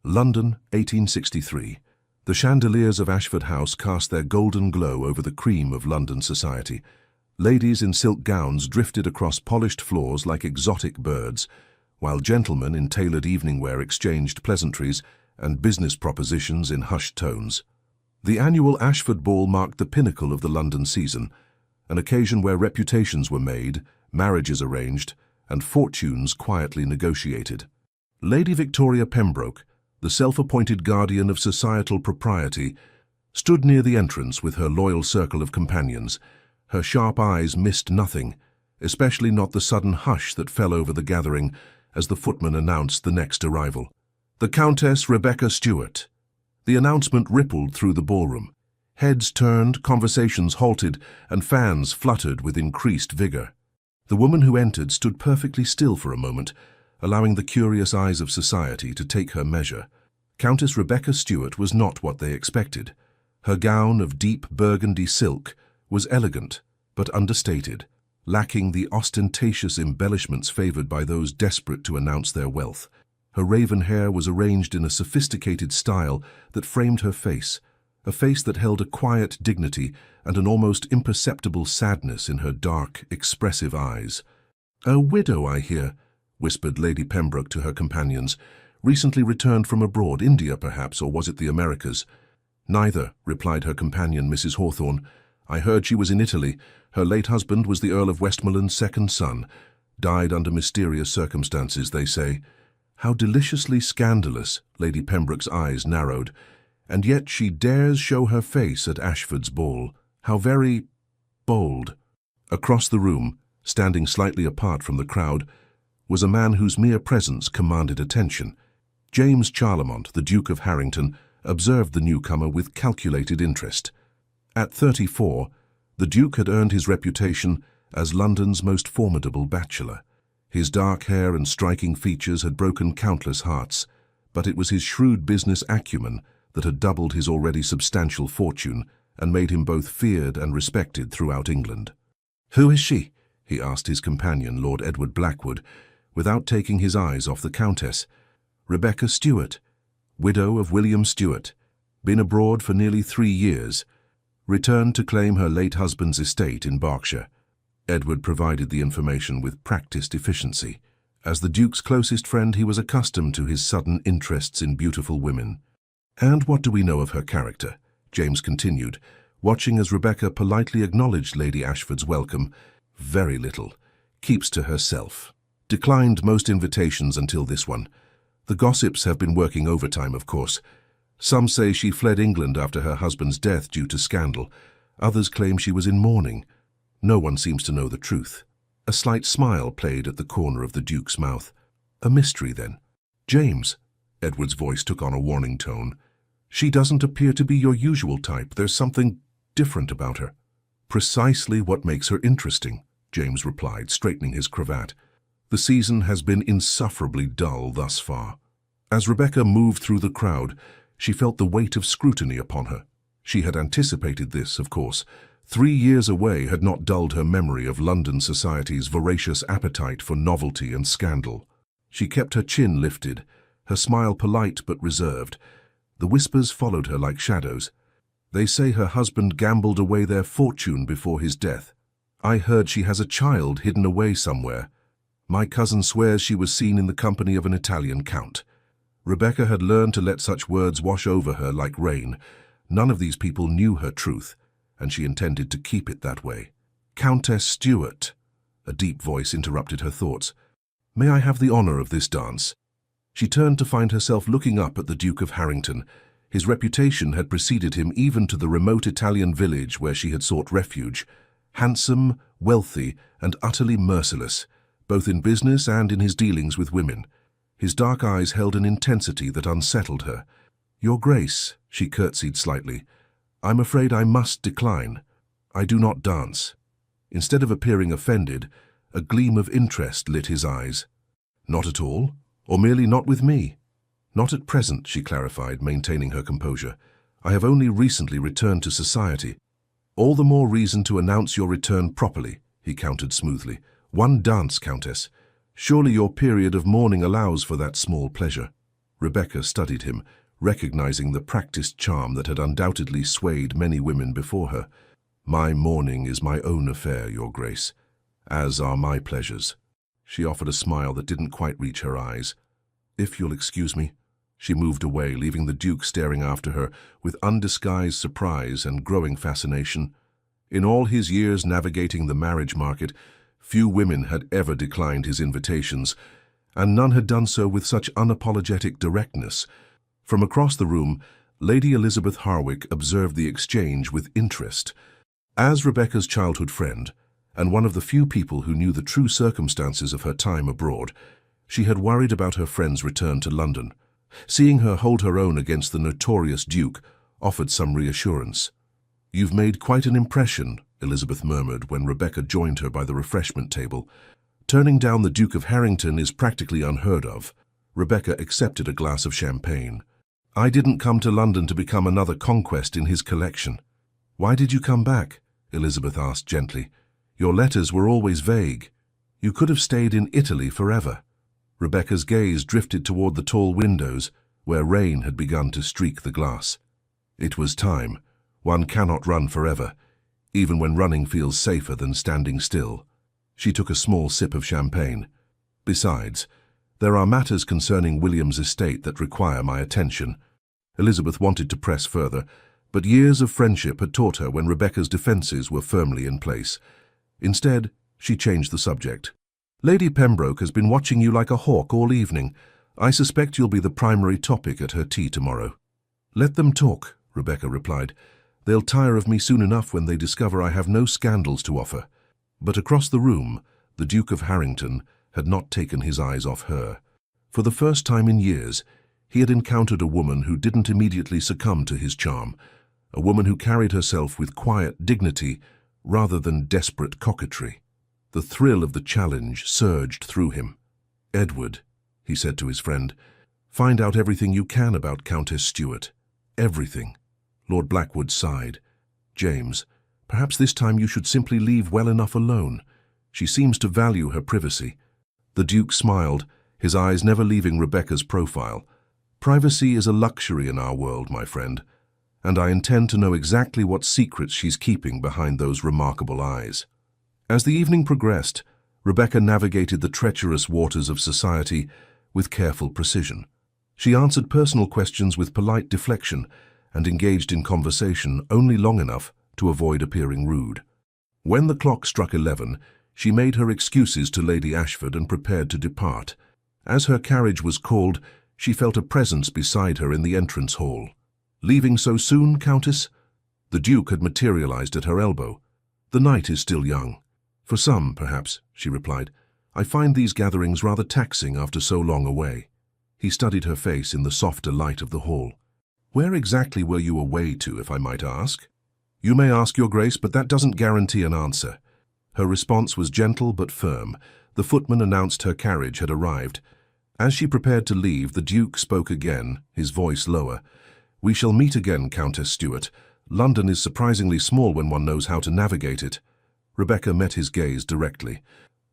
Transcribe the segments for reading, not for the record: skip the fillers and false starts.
London, 1863. The chandeliers of Ashford House cast their golden glow over the cream of London society. Ladies in silk gowns drifted across polished floors like exotic birds, while gentlemen in tailored evening wear exchanged pleasantries and business propositions in hushed tones. The annual Ashford Ball marked the pinnacle of the London season, an occasion where reputations were made, marriages arranged, and fortunes quietly negotiated. Lady Victoria Pembroke, the self-appointed guardian of societal propriety, stood near the entrance with her loyal circle of companions. Her sharp eyes missed nothing, especially not the sudden hush that fell over the gathering as the footman announced the next arrival. The Countess Rebecca Stuart. The announcement rippled through the ballroom. Heads turned, conversations halted, and fans fluttered with increased vigor. The woman who entered stood perfectly still for a moment, allowing the curious eyes of society to take her measure. Countess Rebecca Stuart was not what they expected. Her gown of deep burgundy silk was elegant but understated, lacking the ostentatious embellishments favored by those desperate to announce their wealth. Her raven hair was arranged in a sophisticated style that framed her face, a face that held a quiet dignity and an almost imperceptible sadness in her dark, expressive eyes. "A widow, I hear," whispered Lady Pembroke to her companions. "Recently returned from abroad, India perhaps, or was it the Americas?" "Neither," replied her companion, Mrs. Hawthorne. "I heard she was in Italy. Her late husband was the Earl of Westmoreland's second son. Died under mysterious circumstances, they say." How deliciously scandalous, Lady Pembroke's eyes narrowed. And yet she dares show her face at Ashford's ball. How very bold. Across the room, standing slightly apart from the crowd, was a man whose mere presence commanded attention. James Charlemont, the Duke of Harrington, observed the newcomer with calculated interest. At 34, the Duke had earned his reputation as London's most formidable bachelor. His dark hair and striking features had broken countless hearts, but it was his shrewd business acumen that had doubled his already substantial fortune and made him both feared and respected throughout England. "Who is she?" he asked his companion, Lord Edward Blackwood, without taking his eyes off the Countess. "Rebecca Stuart, widow of William Stuart, been abroad for nearly 3 years, returned to claim her late husband's estate in Berkshire." Edward provided the information with practiced efficiency. As the Duke's closest friend, he was accustomed to his sudden interests in beautiful women. "And what do we know of her character?" James continued, watching as Rebecca politely acknowledged Lady Ashford's welcome. "Very little. Keeps to herself. Declined most invitations until this one. The gossips have been working overtime, of course. Some say she fled England after her husband's death due to scandal. Others claim she was in mourning. No one seems to know the truth." A slight smile played at the corner of the Duke's mouth. "A mystery, then." "James," Edward's voice took on a warning tone, "she doesn't appear to be your usual type. There's something different about her." "Precisely what makes her interesting," James replied, straightening his cravat. "The season has been insufferably dull thus far." As Rebecca moved through the crowd, she felt the weight of scrutiny upon her. She had anticipated this, of course. 3 years away had not dulled her memory of London society's voracious appetite for novelty and scandal. She kept her chin lifted, her smile polite but reserved. The whispers followed her like shadows. "They say her husband gambled away their fortune before his death. I heard she has a child hidden away somewhere. My cousin swears she was seen in the company of an Italian count." Rebecca had learned to let such words wash over her like rain. None of these people knew her truth, and she intended to keep it that way. "Countess Stuart," a deep voice interrupted her thoughts. "May I have the honor of this dance?" She turned to find herself looking up at the Duke of Harrington. His reputation had preceded him even to the remote Italian village where she had sought refuge. Handsome, wealthy, and utterly merciless, both in business and in his dealings with women. His dark eyes held an intensity that unsettled her. "Your Grace," she curtsied slightly, "I'm afraid I must decline. I do not dance." Instead of appearing offended, a gleam of interest lit his eyes. "Not at all? Or merely not with me?" "Not at present," she clarified, maintaining her composure. "I have only recently returned to society." "All the more reason to announce your return properly," he countered smoothly. "One dance, Countess. Surely your period of mourning allows for that small pleasure." Rebecca studied him, recognizing the practiced charm that had undoubtedly swayed many women before her. "My mourning is my own affair, Your Grace, as are my pleasures." She offered a smile that didn't quite reach her eyes. "If you'll excuse me." She moved away, leaving the Duke staring after her with undisguised surprise and growing fascination. In all his years navigating the marriage market, few women had ever declined his invitations, and none had done so with such unapologetic directness. From across the room, Lady Elizabeth Harwick observed the exchange with interest. As Rebecca's childhood friend, and one of the few people who knew the true circumstances of her time abroad, she had worried about her friend's return to London. Seeing her hold her own against the notorious Duke offered some reassurance. "You've made quite an impression," Elizabeth murmured when Rebecca joined her by the refreshment table. "Turning down the Duke of Harrington is practically unheard of." Rebecca accepted a glass of champagne. "I didn't come to London to become another conquest in his collection." "Why did you come back?" Elizabeth asked gently. "Your letters were always vague. You could have stayed in Italy forever." Rebecca's gaze drifted toward the tall windows, where rain had begun to streak the glass. It was time. One cannot run forever, even when running feels safer than standing still. She took a small sip of champagne. "Besides, there are matters concerning William's estate that require my attention." Elizabeth wanted to press further, but years of friendship had taught her when Rebecca's defences were firmly in place. Instead, she changed the subject. "Lady Pembroke has been watching you like a hawk all evening. I suspect you'll be the primary topic at her tea tomorrow." "Let them talk," Rebecca replied. "They'll tire of me soon enough when they discover I have no scandals to offer." But across the room, the Duke of Harrington had not taken his eyes off her. For the first time in years, he had encountered a woman who didn't immediately succumb to his charm, a woman who carried herself with quiet dignity rather than desperate coquetry. The thrill of the challenge surged through him. "Edward," he said to his friend, "find out everything you can about Countess Stuart. Everything." Lord Blackwood sighed. "James, perhaps this time you should simply leave well enough alone. She seems to value her privacy." The Duke smiled, his eyes never leaving Rebecca's profile. "Privacy is a luxury in our world, my friend, and I intend to know exactly what secrets she's keeping behind those remarkable eyes." As the evening progressed, Rebecca navigated the treacherous waters of society with careful precision. She answered personal questions with polite deflection and engaged in conversation only long enough to avoid appearing rude. When the clock struck 11, she made her excuses to Lady Ashford and prepared to depart. As her carriage was called, she felt a presence beside her in the entrance hall. "Leaving so soon, Countess?" The Duke had materialized at her elbow. "The night is still young." "For some, perhaps," she replied. "I find these gatherings rather taxing after so long away." He studied her face in the softer light of the hall. "Where exactly were you away to, if I might ask?" "You may ask, Your Grace, but that doesn't guarantee an answer." Her response was gentle but firm. The footman announced her carriage had arrived. As she prepared to leave, the Duke spoke again, his voice lower. "We shall meet again, Countess Stuart. London is surprisingly small when one knows how to navigate it." Rebecca met his gaze directly.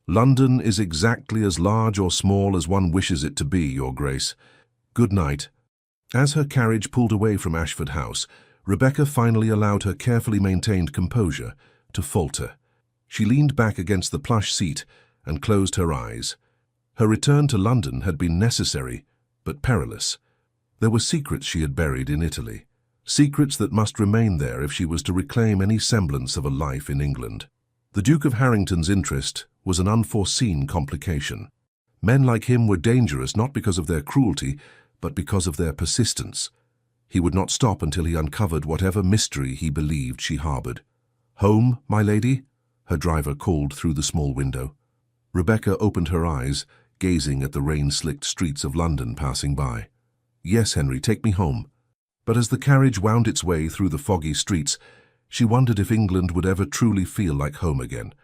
"London is exactly as large or small as one wishes it to be, Your Grace. Good night." As her carriage pulled away from Ashford House, Rebecca finally allowed her carefully maintained composure to falter. She leaned back against the plush seat and closed her eyes. Her return to London had been necessary, but perilous. There were secrets she had buried in Italy, secrets that must remain there if she was to reclaim any semblance of a life in England. The Duke of Harrington's interest was an unforeseen complication. Men like him were dangerous not because of their cruelty, but because of their persistence. He would not stop until he uncovered whatever mystery he believed she harbored. "Home, my lady?" her driver called through the small window. Rebecca opened her eyes, gazing at the rain-slicked streets of London passing by. "Yes, Henry, take me home." But as the carriage wound its way through the foggy streets, she wondered if England would ever truly feel like home again,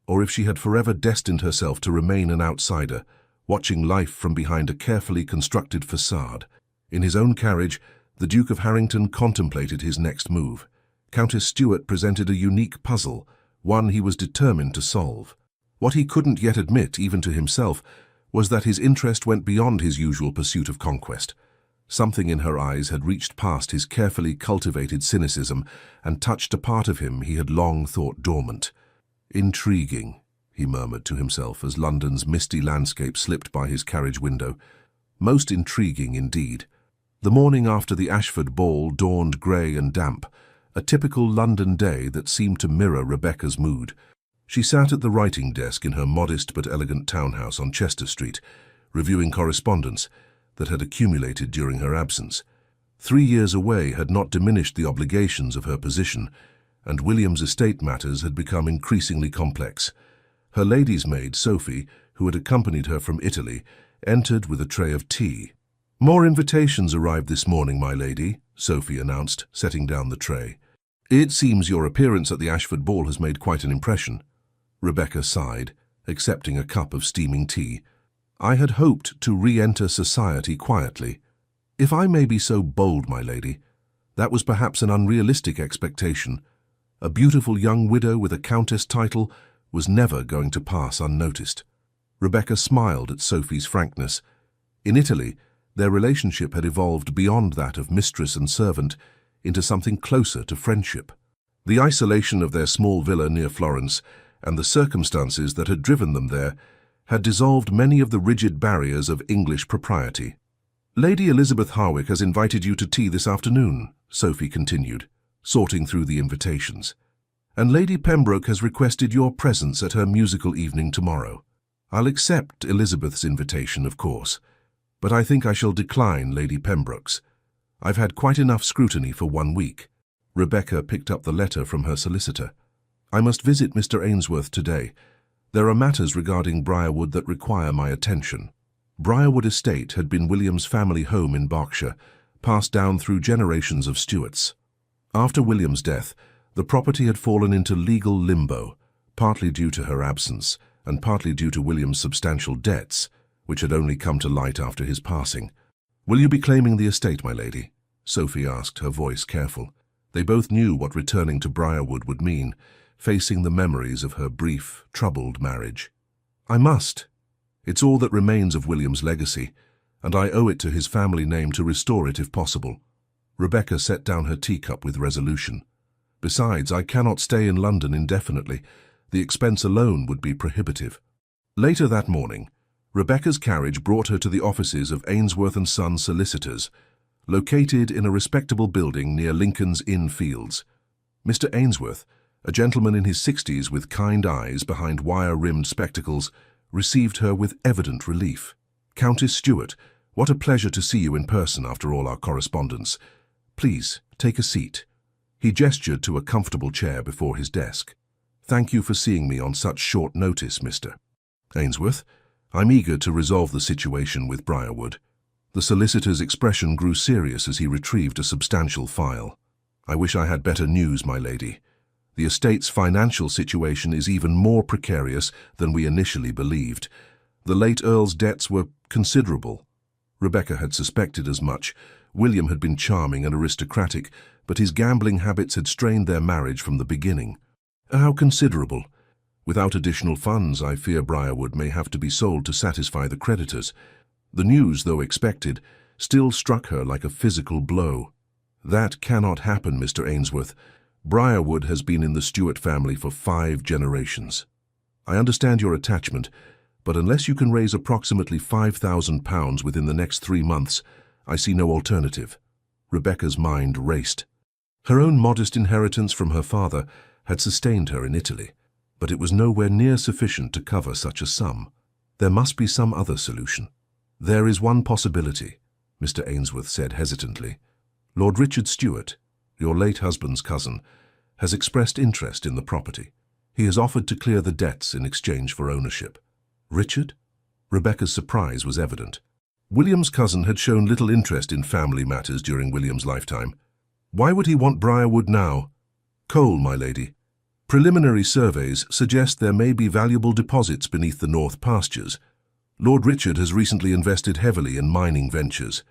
or if she had forever destined herself to remain an outsider, watching life from behind a carefully constructed facade. In his own carriage, the Duke of Harrington contemplated his next move. Countess Stuart presented a unique puzzle, one he was determined to solve. What he couldn't yet admit, even to himself, was that his interest went beyond his usual pursuit of conquest. Something in her eyes had reached past his carefully cultivated cynicism and touched a part of him he had long thought dormant. "Intriguing," he murmured to himself as London's misty landscape slipped by his carriage window. "Most intriguing indeed." The morning after the Ashford ball dawned grey and damp, a typical London day that seemed to mirror Rebecca's mood. She sat at the writing desk in her modest but elegant townhouse on Chester Street, reviewing correspondence that had accumulated during her absence. 3 years away had not diminished the obligations of her position, and William's estate matters had become increasingly complex. Her lady's maid, Sophie, who had accompanied her from Italy, entered with a tray of tea. "More invitations arrived this morning, my lady," Sophie announced, setting down the tray. "It seems your appearance at the Ashford ball has made quite an impression." Rebecca sighed, accepting a cup of steaming tea. "I had hoped to re-enter society quietly. If I may be so bold, my lady, that was perhaps an unrealistic expectation. A beautiful young widow with a countess title was never going to pass unnoticed." Rebecca smiled at Sophie's frankness. In Italy, their relationship had evolved beyond that of mistress and servant into something closer to friendship. The isolation of their small villa near Florence and the circumstances that had driven them there had dissolved many of the rigid barriers of English propriety. "Lady Elizabeth Harwick has invited you to tea this afternoon," Sophie continued, sorting through the invitations. "And Lady Pembroke has requested your presence at her musical evening tomorrow. I'll accept Elizabeth's invitation, of course, but I think I shall decline Lady Pembroke's. I've had quite enough scrutiny for 1 week." Rebecca picked up the letter from her solicitor. "I must visit Mr. Ainsworth today. There are matters regarding Briarwood that require my attention." Briarwood Estate had been William's family home in Berkshire, passed down through generations of Stuarts. After William's death, the property had fallen into legal limbo, partly due to her absence and partly due to William's substantial debts, which had only come to light after his passing. "Will you be claiming the estate, my lady?" Sophie asked, her voice careful. They both knew what returning to Briarwood would mean, facing the memories of her brief, troubled marriage. "I must. It's all that remains of William's legacy, and I owe it to his family name to restore it if possible." Rebecca set down her teacup with resolution. "Besides, I cannot stay in London indefinitely. The expense alone would be prohibitive." Later that morning, Rebecca's carriage brought her to the offices of Ainsworth & Son Solicitors, located in a respectable building near Lincoln's Inn Fields. Mr. Ainsworth, a gentleman in his 60s with kind eyes behind wire-rimmed spectacles, received her with evident relief. "Countess Stuart, what a pleasure to see you in person after all our correspondence. Please, take a seat." He gestured to a comfortable chair before his desk. "Thank you for seeing me on such short notice, Mr. Ainsworth. I'm eager to resolve the situation with Briarwood." The solicitor's expression grew serious as he retrieved a substantial file. "I wish I had better news, my lady. The estate's financial situation is even more precarious than we initially believed. The late Earl's debts were considerable." Rebecca had suspected as much. William had been charming and aristocratic, but his gambling habits had strained their marriage from the beginning. "How considerable?" "Without additional funds, I fear Briarwood may have to be sold to satisfy the creditors." The news, though expected, still struck her like a physical blow. "That cannot happen, Mr. Ainsworth. Briarwood has been in the Stuart family for 5 generations. I understand your attachment, but unless you can raise approximately £5,000 within the next 3 months, I see no alternative." Rebecca's mind raced. Her own modest inheritance from her father had sustained her in Italy, but it was nowhere near sufficient to cover such a sum. There must be some other solution. "There is one possibility," Mr. Ainsworth said hesitantly. "Lord Richard Stuart, your late husband's cousin, has expressed interest in the property. He has offered to clear the debts in exchange for ownership." "Richard?" Rebecca's surprise was evident. William's cousin had shown little interest in family matters during William's lifetime. "Why would he want Briarwood now?" "Coal, my lady. Preliminary surveys suggest there may be valuable deposits beneath the north pastures. Lord Richard has recently invested heavily in mining ventures."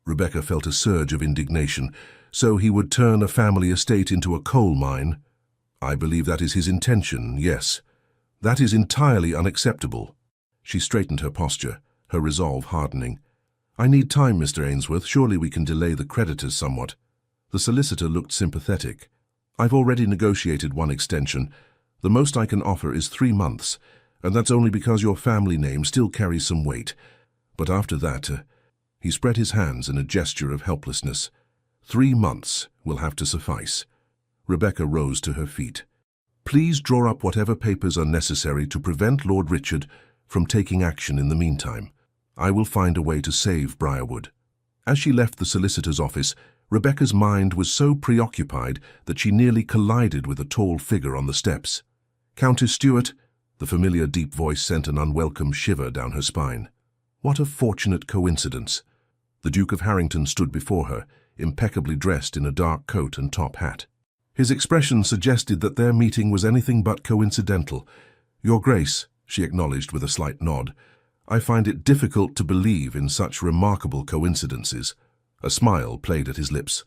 Rebecca felt a surge of indignation. "So he would turn a family estate into a coal mine?" "I believe that is his intention, yes. That is entirely unacceptable." She straightened her posture, her resolve hardening. I need time, Mr. Ainsworth. Surely we can delay the creditors somewhat. The solicitor looked sympathetic. I've already negotiated one extension. The most I can offer is 3 months, and that's only because your family name still carries some weight. But after that, he spread his hands in a gesture of helplessness. 3 months will have to suffice. Rebecca rose to her feet. Please draw up whatever papers are necessary to prevent Lord Richard from taking action in the meantime. I will find a way to save Briarwood. As she left the solicitor's office, Rebecca's mind was so preoccupied that she nearly collided with a tall figure on the steps. Countess Stuart, the familiar deep voice sent an unwelcome shiver down her spine. What a fortunate coincidence. The Duke of Harrington stood before her, impeccably dressed in a dark coat and top hat. His expression suggested that their meeting was anything but coincidental. Your Grace, she acknowledged with a slight nod, I find it difficult to believe in such remarkable coincidences. A smile played at his lips.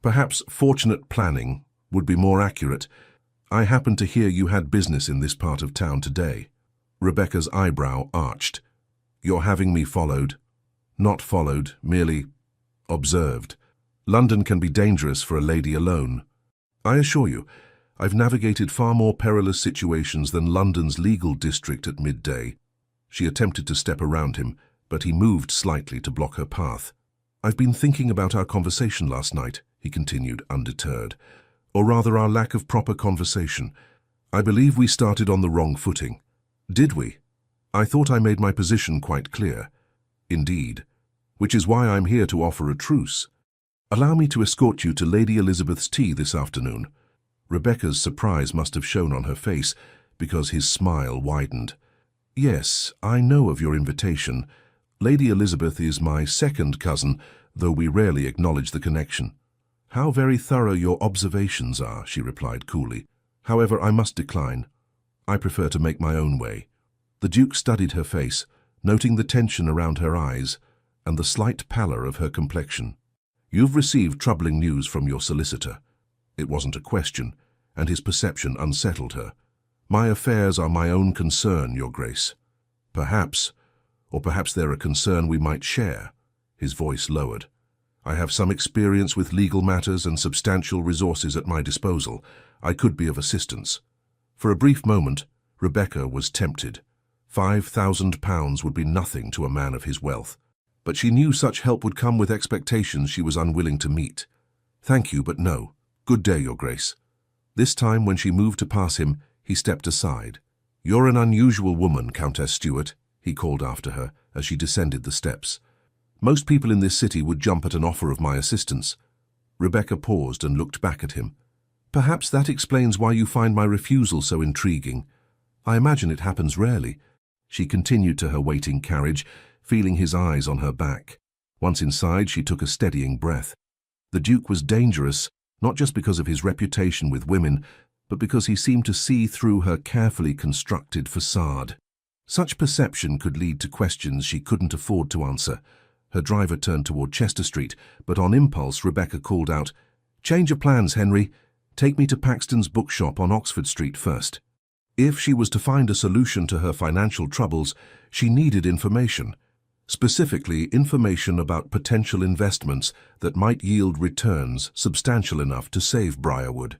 Perhaps fortunate planning would be more accurate. I happen to hear you had business in this part of town today. Rebecca's eyebrow arched. You're having me followed? Not followed, merely observed. London can be dangerous for a lady alone. I assure you, I've navigated far more perilous situations than London's legal district at midday. She attempted to step around him, but he moved slightly to block her path. I've been thinking about our conversation last night, he continued, undeterred. Or rather, our lack of proper conversation. I believe we started on the wrong footing. Did we? I thought I made my position quite clear. Indeed. Which is why I'm here to offer a truce. Allow me to escort you to Lady Elizabeth's tea this afternoon. Rebecca's surprise must have shown on her face, because his smile widened. Yes, I know of your invitation. Lady Elizabeth is my second cousin, though we rarely acknowledge the connection. How very thorough your observations are, she replied coolly. However, I must decline. I prefer to make my own way. The Duke studied her face, noting the tension around her eyes and the slight pallor of her complexion. You've received troubling news from your solicitor. It wasn't a question, and his perception unsettled her. My affairs are my own concern, Your Grace. Perhaps they're a concern we might share. His voice lowered. I have some experience with legal matters and substantial resources at my disposal. I could be of assistance. For a brief moment, Rebecca was tempted. £5,000 would be nothing to a man of his wealth. But she knew such help would come with expectations she was unwilling to meet. Thank you, but no. Good day, Your Grace. This time, when she moved to pass him, he stepped aside. You're an unusual woman, Countess Stuart, he called after her as she descended the steps. Most people in this city would jump at an offer of my assistance. Rebecca paused and looked back at him. Perhaps that explains why you find my refusal so intriguing. I imagine it happens rarely. She continued to her waiting carriage, feeling his eyes on her back. Once inside, she took a steadying breath. The Duke was dangerous, not just because of his reputation with women, but because he seemed to see through her carefully constructed facade. Such perception could lead to questions she couldn't afford to answer. Her driver turned toward Chester Street, but on impulse Rebecca called out, "Change of plans, Henry. Take me to Paxton's bookshop on Oxford Street first." If she was to find a solution to her financial troubles, she needed information. Specifically, information about potential investments that might yield returns substantial enough to save Briarwood.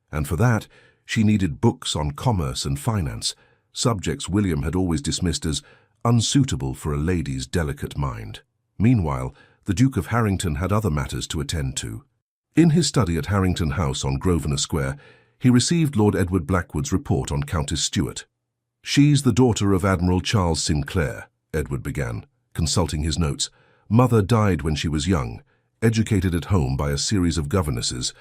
And for that, she needed books on commerce and finance, subjects William had always dismissed as unsuitable for a lady's delicate mind. Meanwhile, the Duke of Harrington had other matters to attend to. In his study at Harrington House on Grosvenor Square, he received Lord Edward Blackwood's report on Countess Stuart. She's the daughter of Admiral Charles Sinclair, Edward began, consulting his notes. Mother died when she was young, educated at home by a series of governesses.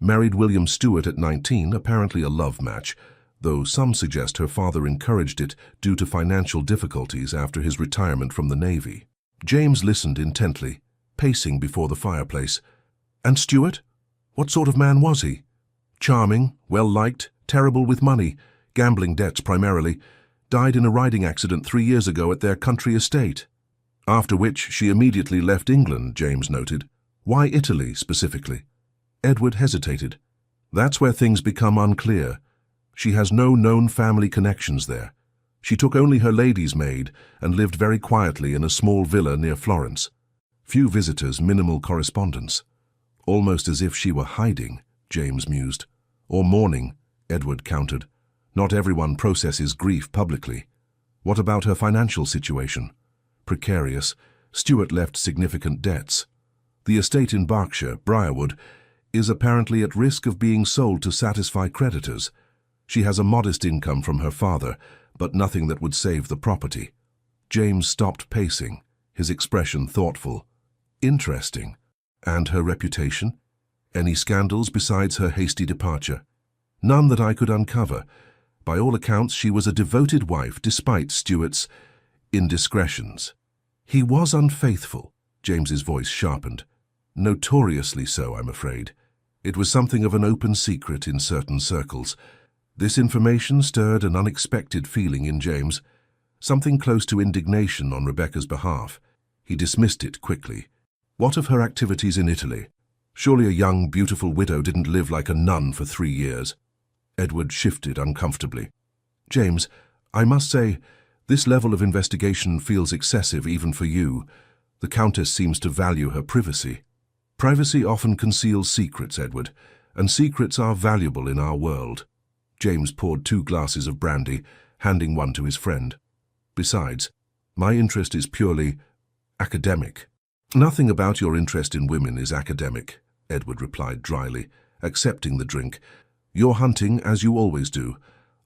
Married William Stuart at 19, apparently a love match, though some suggest her father encouraged it due to financial difficulties after his retirement from the Navy. James listened intently, pacing before the fireplace. And Stuart? What sort of man was he? Charming, well-liked, terrible with money, gambling debts primarily, died in a riding accident 3 years ago at their country estate. After which she immediately left England, James noted. Why Italy, specifically? Edward hesitated. That's where things become unclear. She has no known family connections there. She took only her lady's maid and lived very quietly in a small villa near Florence. Few visitors, minimal correspondence. Almost as if she were hiding, James mused. Or mourning, Edward countered. Not everyone processes grief publicly. What about her financial situation? Precarious. Stuart left significant debts. The estate in Berkshire, Briarwood, is apparently at risk of being sold to satisfy creditors. She has a modest income from her father, but nothing that would save the property. James stopped pacing, his expression thoughtful. Interesting. And her reputation? Any scandals besides her hasty departure? None that I could uncover. By all accounts, she was a devoted wife despite Stuart's indiscretions. He was unfaithful, James's voice sharpened. Notoriously so, I'm afraid. It was something of an open secret in certain circles. This information stirred an unexpected feeling in James, something close to indignation on Rebecca's behalf. He dismissed it quickly. What of her activities in Italy? Surely a young, beautiful widow didn't live like a nun for 3 years. Edward shifted uncomfortably. James, I must say, this level of investigation feels excessive even for you. The Countess seems to value her privacy. Privacy often conceals secrets, Edward, and secrets are valuable in our world. James poured 2 glasses of brandy, handing one to his friend. Besides, my interest is purely academic. Nothing about your interest in women is academic, Edward replied dryly, accepting the drink. You're hunting, as you always do.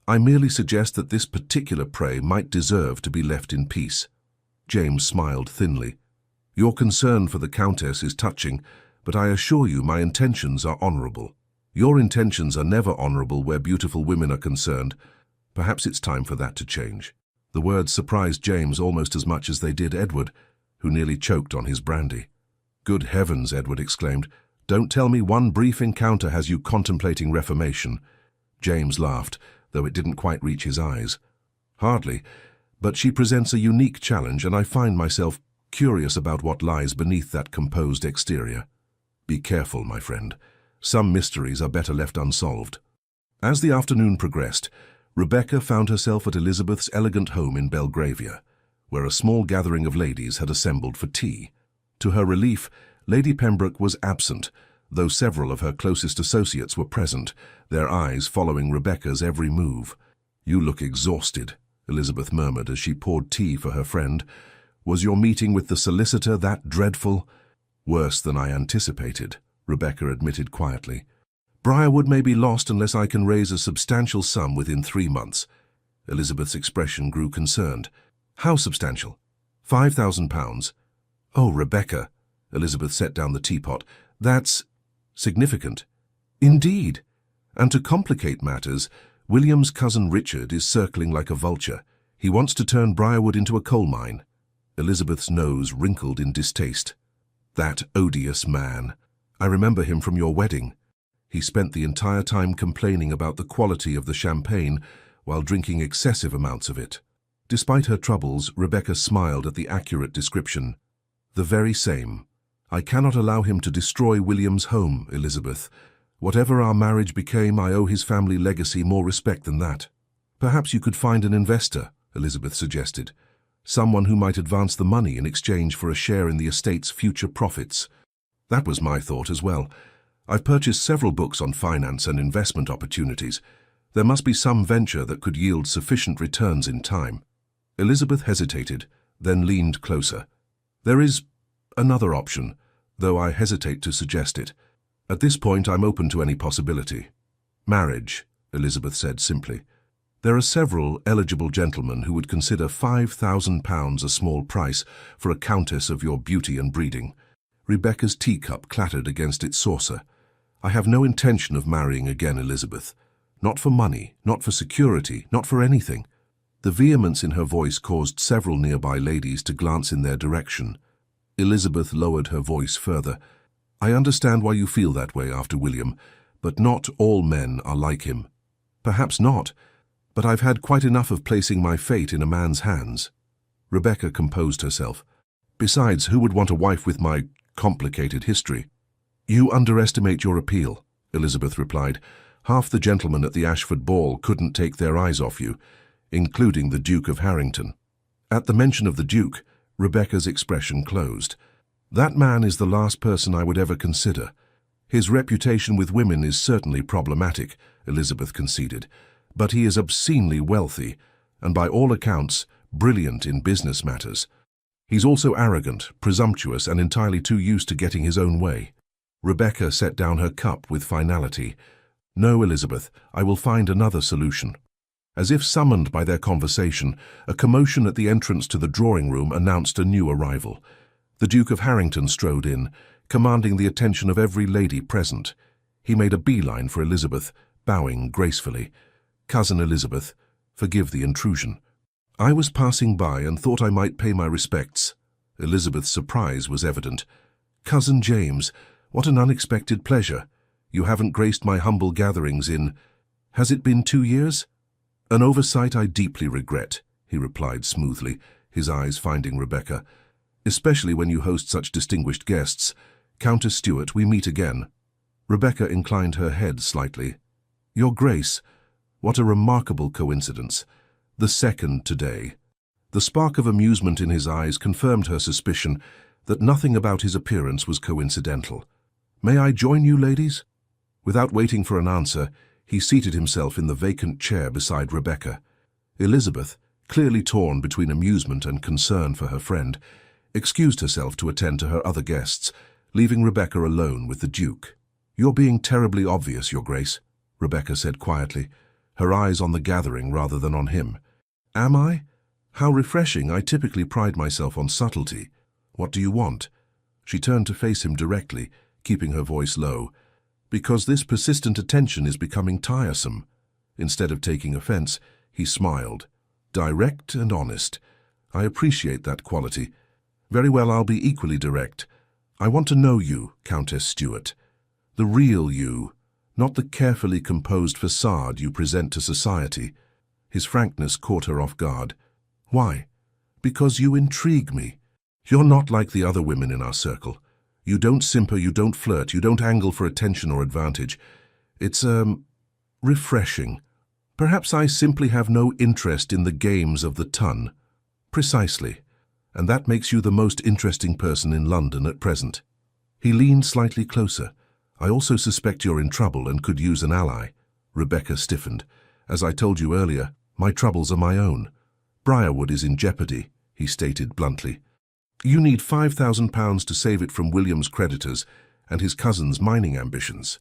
I merely suggest that this particular prey might deserve to be left in peace. James smiled thinly. Your concern for the Countess is touching, but I assure you my intentions are honourable. Your intentions are never honourable where beautiful women are concerned. Perhaps it's time for that to change. The words surprised James almost as much as they did Edward, who nearly choked on his brandy. Good heavens, Edward exclaimed. Don't tell me one brief encounter has you contemplating reformation. James laughed, though it didn't quite reach his eyes. Hardly, but she presents a unique challenge, and I find myself curious about what lies beneath that composed exterior. Be careful, my friend. Some mysteries are better left unsolved. As the afternoon progressed, Rebecca found herself at Elizabeth's elegant home in Belgravia, where a small gathering of ladies had assembled for tea. To her relief, Lady Pembroke was absent, though several of her closest associates were present, their eyes following Rebecca's every move. You look exhausted, Elizabeth murmured as she poured tea for her friend. Was your meeting with the solicitor that dreadful? Worse than I anticipated, Rebecca admitted quietly. Briarwood may be lost unless I can raise a substantial sum within 3 months. Elizabeth's expression grew concerned. How substantial? £5,000. Oh, Rebecca, Elizabeth set down the teapot. That's significant. Indeed. And to complicate matters, William's cousin Richard is circling like a vulture. He wants to turn Briarwood into a coal mine. Elizabeth's nose wrinkled in distaste. That odious man. I remember him from your wedding. He spent the entire time complaining about the quality of the champagne while drinking excessive amounts of it. Despite her troubles, Rebecca smiled at the accurate description. The very same. I cannot allow him to destroy William's home, Elizabeth. Whatever our marriage became, I owe his family legacy more respect than that. Perhaps you could find an investor, Elizabeth suggested. Someone who might advance the money in exchange for a share in the estate's future profits. That was my thought as well. I've purchased several books on finance and investment opportunities. There must be some venture that could yield sufficient returns in time. Elizabeth hesitated, then leaned closer. There is another option, though I hesitate to suggest it. At this point, I'm open to any possibility. Marriage, Elizabeth said simply. There are several eligible gentlemen who would consider £5,000 a small price for a countess of your beauty and breeding. Rebecca's teacup clattered against its saucer. I have no intention of marrying again, Elizabeth. Not for money, not for security, not for anything. The vehemence in her voice caused several nearby ladies to glance in their direction. Elizabeth lowered her voice further. I understand why you feel that way after William, but not all men are like him. Perhaps not, but I've had quite enough of placing my fate in a man's hands. Rebecca composed herself. Besides, who would want a wife with my complicated history? You underestimate your appeal, Elizabeth replied. Half the gentlemen at the Ashford ball couldn't take their eyes off you, including the Duke of Harrington. At the mention of the Duke, Rebecca's expression closed. That man is the last person I would ever consider. His reputation with women is certainly problematic, Elizabeth conceded, but he is obscenely wealthy, and by all accounts, brilliant in business matters. He's also arrogant, presumptuous, and entirely too used to getting his own way. Rebecca set down her cup with finality. No, Elizabeth, I will find another solution. As if summoned by their conversation, a commotion at the entrance to the drawing room announced a new arrival. The Duke of Harrington strode in, commanding the attention of every lady present. He made a beeline for Elizabeth, bowing gracefully. "Cousin Elizabeth, forgive the intrusion. I was passing by and thought I might pay my respects." Elizabeth's surprise was evident. "Cousin James, what an unexpected pleasure. You haven't graced my humble gatherings in— Has it been 2 years?" "An oversight I deeply regret," he replied smoothly, his eyes finding Rebecca. "Especially when you host such distinguished guests. Countess Stuart, we meet again." Rebecca inclined her head slightly. "Your Grace, what a remarkable coincidence. The second today." The spark of amusement in his eyes confirmed her suspicion that nothing about his appearance was coincidental. "May I join you, ladies?" Without waiting for an answer, he seated himself in the vacant chair beside Rebecca. Elizabeth, clearly torn between amusement and concern for her friend, excused herself to attend to her other guests, leaving Rebecca alone with the Duke. "You're being terribly obvious, Your Grace," Rebecca said quietly, her eyes on the gathering rather than on him. "Am I? How refreshing. I typically pride myself on subtlety. What do you want?" She turned to face him directly, keeping her voice low. "Because this persistent attention is becoming tiresome." Instead of taking offense, he smiled. "Direct and honest. I appreciate that quality. Very well, I'll be equally direct. I want to know you, Countess Stuart. The real you, not the carefully composed facade you present to society." His frankness caught her off guard. "Why?" "Because you intrigue me. You're not like the other women in our circle. You don't simper, you don't flirt, you don't angle for attention or advantage. It's, refreshing. Perhaps I simply have no interest in the games of the ton." "Precisely. And that makes you the most interesting person in London at present." He leaned slightly closer. "I also suspect you're in trouble and could use an ally." Rebecca stiffened. "As I told you earlier, my troubles are my own. Briarwood is in jeopardy," he stated bluntly. "You need £5,000 to save it from William's creditors and his cousin's mining ambitions."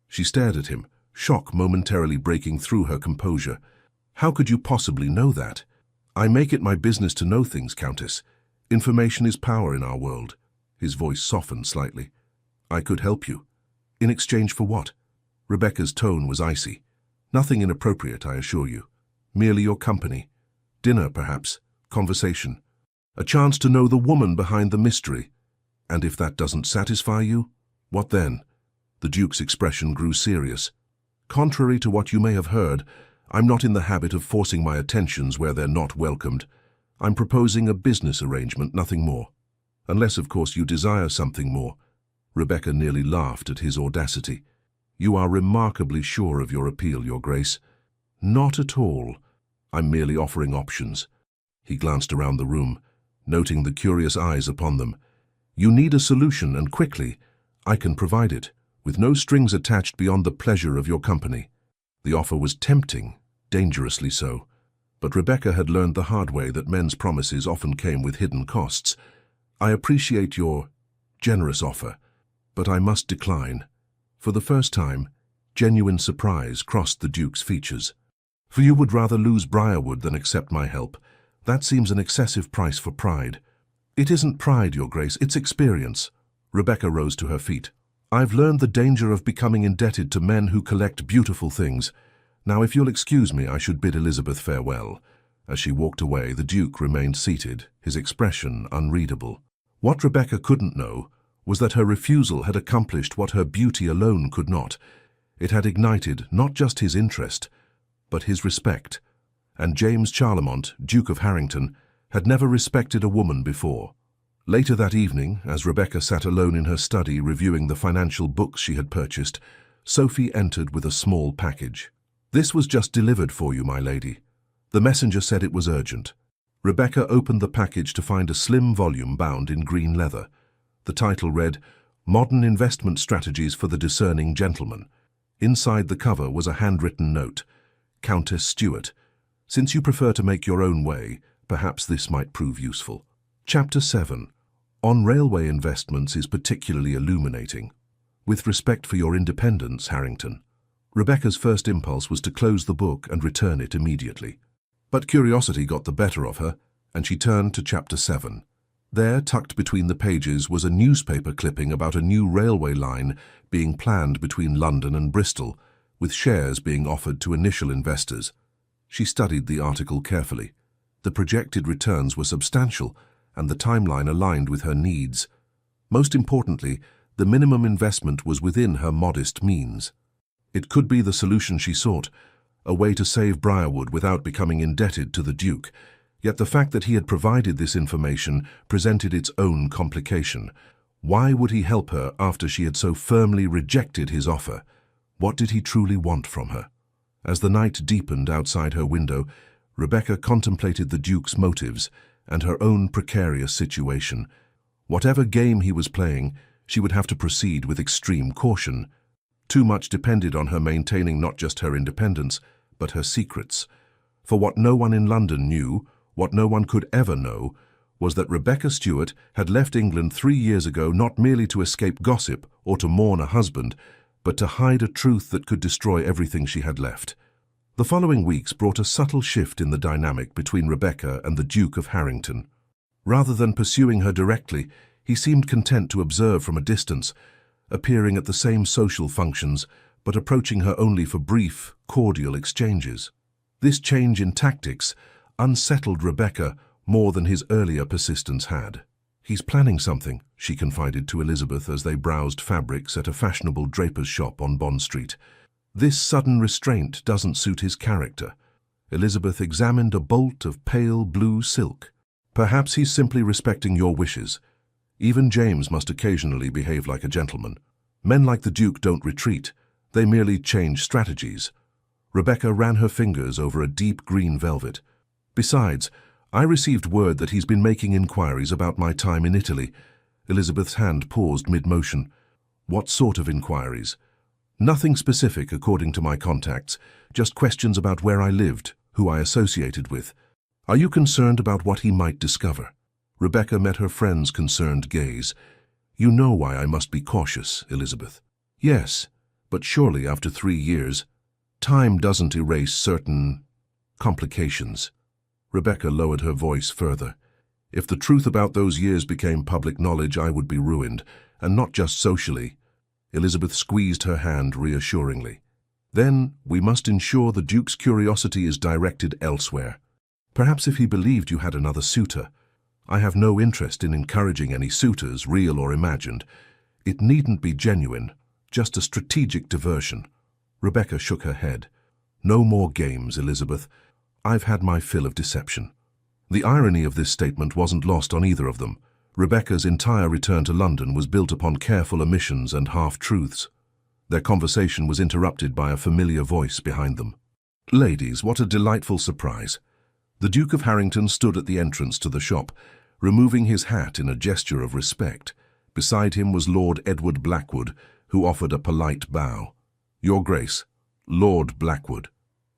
She stared at him, shock momentarily breaking through her composure. "How could you possibly know that?" "I make it my business to know things, Countess. Information is power in our world." His voice softened slightly. "I could help you." "In exchange for what?" Rebecca's tone was icy. "Nothing inappropriate, I assure you. Merely your company. Dinner, perhaps. Conversation. A chance to know the woman behind the mystery. And if that doesn't satisfy you, what then?" The Duke's expression grew serious. "Contrary to what you may have heard, I'm not in the habit of forcing my attentions where they're not welcomed. I'm proposing a business arrangement, nothing more. Unless, of course, you desire something more." Rebecca nearly laughed at his audacity. "You are remarkably sure of your appeal, Your Grace." "Not at all. I'm merely offering options." He glanced around the room, noting the curious eyes upon them. "You need a solution, and quickly. I can provide it, with no strings attached beyond the pleasure of your company." The offer was tempting, dangerously so. But Rebecca had learned the hard way that men's promises often came with hidden costs. "I appreciate your generous offer, but I must decline." For the first time, genuine surprise crossed the Duke's features. "For you would rather lose Briarwood than accept my help. That seems an excessive price for pride." "It isn't pride, Your Grace, it's experience." Rebecca rose to her feet. "I've learned the danger of becoming indebted to men who collect beautiful things. Now, if you'll excuse me, I should bid Elizabeth farewell." As she walked away, the Duke remained seated, his expression unreadable. What Rebecca couldn't know was that her refusal had accomplished what her beauty alone could not. It had ignited not just his interest, but his respect. And James Charlemont, Duke of Harrington, had never respected a woman before. Later that evening, as Rebecca sat alone in her study reviewing the financial books she had purchased, Sophie entered with a small package. "This was just delivered for you, my lady. The messenger said it was urgent." Rebecca opened the package to find a slim volume bound in green leather. The title read, Modern Investment Strategies for the Discerning Gentleman. Inside the cover was a handwritten note. Countess Stuart, since you prefer to make your own way, perhaps this might prove useful. Chapter 7. On Railway Investments is particularly illuminating. With respect for your independence, Harrington. Rebecca's first impulse was to close the book and return it immediately. But curiosity got the better of her, and she turned to Chapter 7. There, tucked between the pages, was a newspaper clipping about a new railway line being planned between London and Bristol, with shares being offered to initial investors. She studied the article carefully. The projected returns were substantial, and the timeline aligned with her needs. Most importantly, the minimum investment was within her modest means. It could be the solution she sought, a way to save Briarwood without becoming indebted to the Duke. Yet the fact that he had provided this information presented its own complication. Why would he help her after she had so firmly rejected his offer? What did he truly want from her? As the night deepened outside her window, Rebecca contemplated the Duke's motives and her own precarious situation. Whatever game he was playing, she would have to proceed with extreme caution. Too much depended on her maintaining not just her independence, but her secrets. For what no one in London knew, what no one could ever know, was that Rebecca Stuart had left England 3 years ago not merely to escape gossip or to mourn a husband, but to hide a truth that could destroy everything she had left. The following weeks brought a subtle shift in the dynamic between Rebecca and the Duke of Harrington. Rather than pursuing her directly, he seemed content to observe from a distance, appearing at the same social functions, but approaching her only for brief, cordial exchanges. This change in tactics unsettled Rebecca more than his earlier persistence had. "He's planning something," she confided to Elizabeth as they browsed fabrics at a fashionable draper's shop on Bond Street. "This sudden restraint doesn't suit his character." Elizabeth examined a bolt of pale blue silk. "Perhaps he's simply respecting your wishes. Even James must occasionally behave like a gentleman. Men like the Duke don't retreat, they merely change strategies." Rebecca ran her fingers over a deep green velvet. "Besides, I received word that he's been making inquiries about my time in Italy." Elizabeth's hand paused mid-motion. "What sort of inquiries?" "Nothing specific, according to my contacts, just questions about where I lived, who I associated with. Are you concerned about what he might discover?" Rebecca met her friend's concerned gaze. "You know why I must be cautious, Elizabeth." "Yes, but surely after 3 years, time doesn't erase certain complications." Rebecca lowered her voice further. "If the truth about those years became public knowledge, I would be ruined, and not just socially." Elizabeth squeezed her hand reassuringly. "Then we must ensure the Duke's curiosity is directed elsewhere. Perhaps if he believed you had another suitor. I have no interest in encouraging any suitors, real or imagined. It needn't be genuine, just a strategic diversion." Rebecca shook her head. "No more games, Elizabeth. I've had my fill of deception." The irony of this statement wasn't lost on either of them. Rebecca's entire return to London was built upon careful omissions and half-truths. Their conversation was interrupted by a familiar voice behind them. "Ladies, what a delightful surprise." The Duke of Harrington stood at the entrance to the shop, removing his hat in a gesture of respect. Beside him was Lord Edward Blackwood, who offered a polite bow. "Your Grace, Lord Blackwood."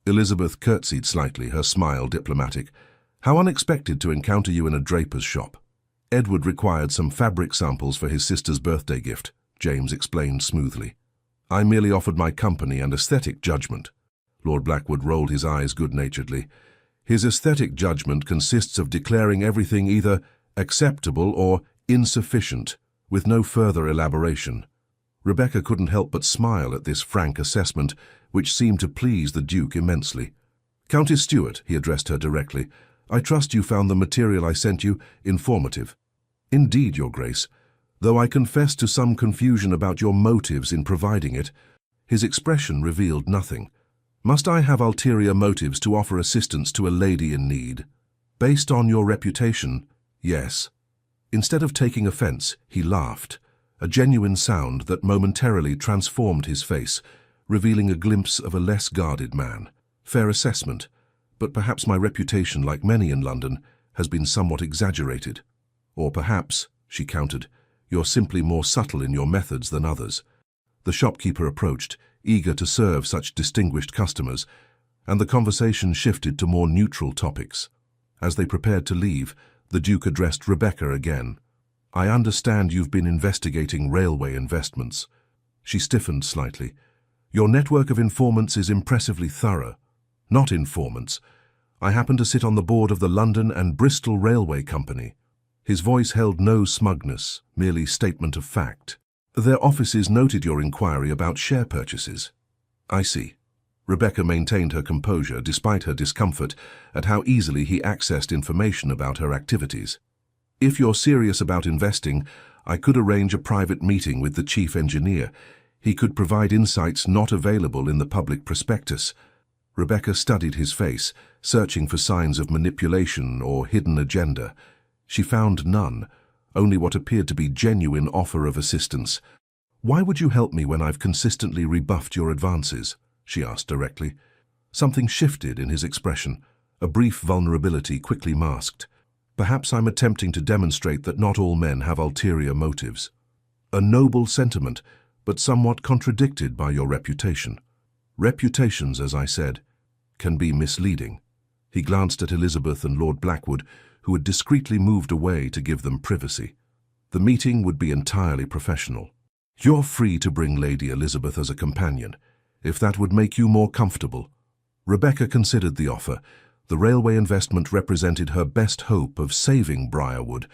Elizabeth curtsied slightly, her smile diplomatic. "How unexpected to encounter you in a draper's shop." "Edward required some fabric samples for his sister's birthday gift," James explained smoothly. "I merely offered my company and aesthetic judgment." Lord Blackwood rolled his eyes good-naturedly. "His aesthetic judgment consists of declaring everything either acceptable or insufficient, with no further elaboration." Rebecca couldn't help but smile at this frank assessment, which seemed to please the Duke immensely. "Countess Stuart," he addressed her directly, "I trust you found the material I sent you informative." "Indeed, Your Grace, though I confess to some confusion about your motives in providing it." His expression revealed nothing. "Must I have ulterior motives to offer assistance to a lady in need?" "Based on your reputation, yes." Instead of taking offense, he laughed, a genuine sound that momentarily transformed his face, revealing a glimpse of a less guarded man. "Fair assessment, but perhaps my reputation, like many in London, has been somewhat exaggerated." "Or perhaps," she countered, You're simply more subtle in your methods than others. The shopkeeper approached, eager to serve such distinguished customers, and the conversation shifted to more neutral topics. As they prepared to leave, the Duke addressed Rebecca again. I understand you've been investigating railway investments. She stiffened slightly. Your network of informants is impressively thorough. Not informants. I happen to sit on the board of the London and Bristol Railway Company. His voice held no smugness, merely statement of fact. Their offices noted your inquiry about share purchases. I see. Rebecca maintained her composure despite her discomfort at how easily he accessed information about her activities. If you're serious about investing, I could arrange a private meeting with the chief engineer. He could provide insights not available in the public prospectus. Rebecca studied his face, searching for signs of manipulation or hidden agenda. She found none, only what appeared to be genuine offer of assistance. Why would you help me when I've consistently rebuffed your advances? She asked directly. Something shifted in his expression, a brief vulnerability quickly masked. Perhaps I'm attempting to demonstrate that not all men have ulterior motives. A noble sentiment, but somewhat contradicted by your reputation. Reputations, as I said, can be misleading. He glanced at Elizabeth and Lord Blackwood, who had discreetly moved away to give them privacy. The meeting would be entirely professional. You're free to bring Lady Elizabeth as a companion, if that would make you more comfortable. Rebecca considered the offer. The railway investment represented her best hope of saving Briarwood,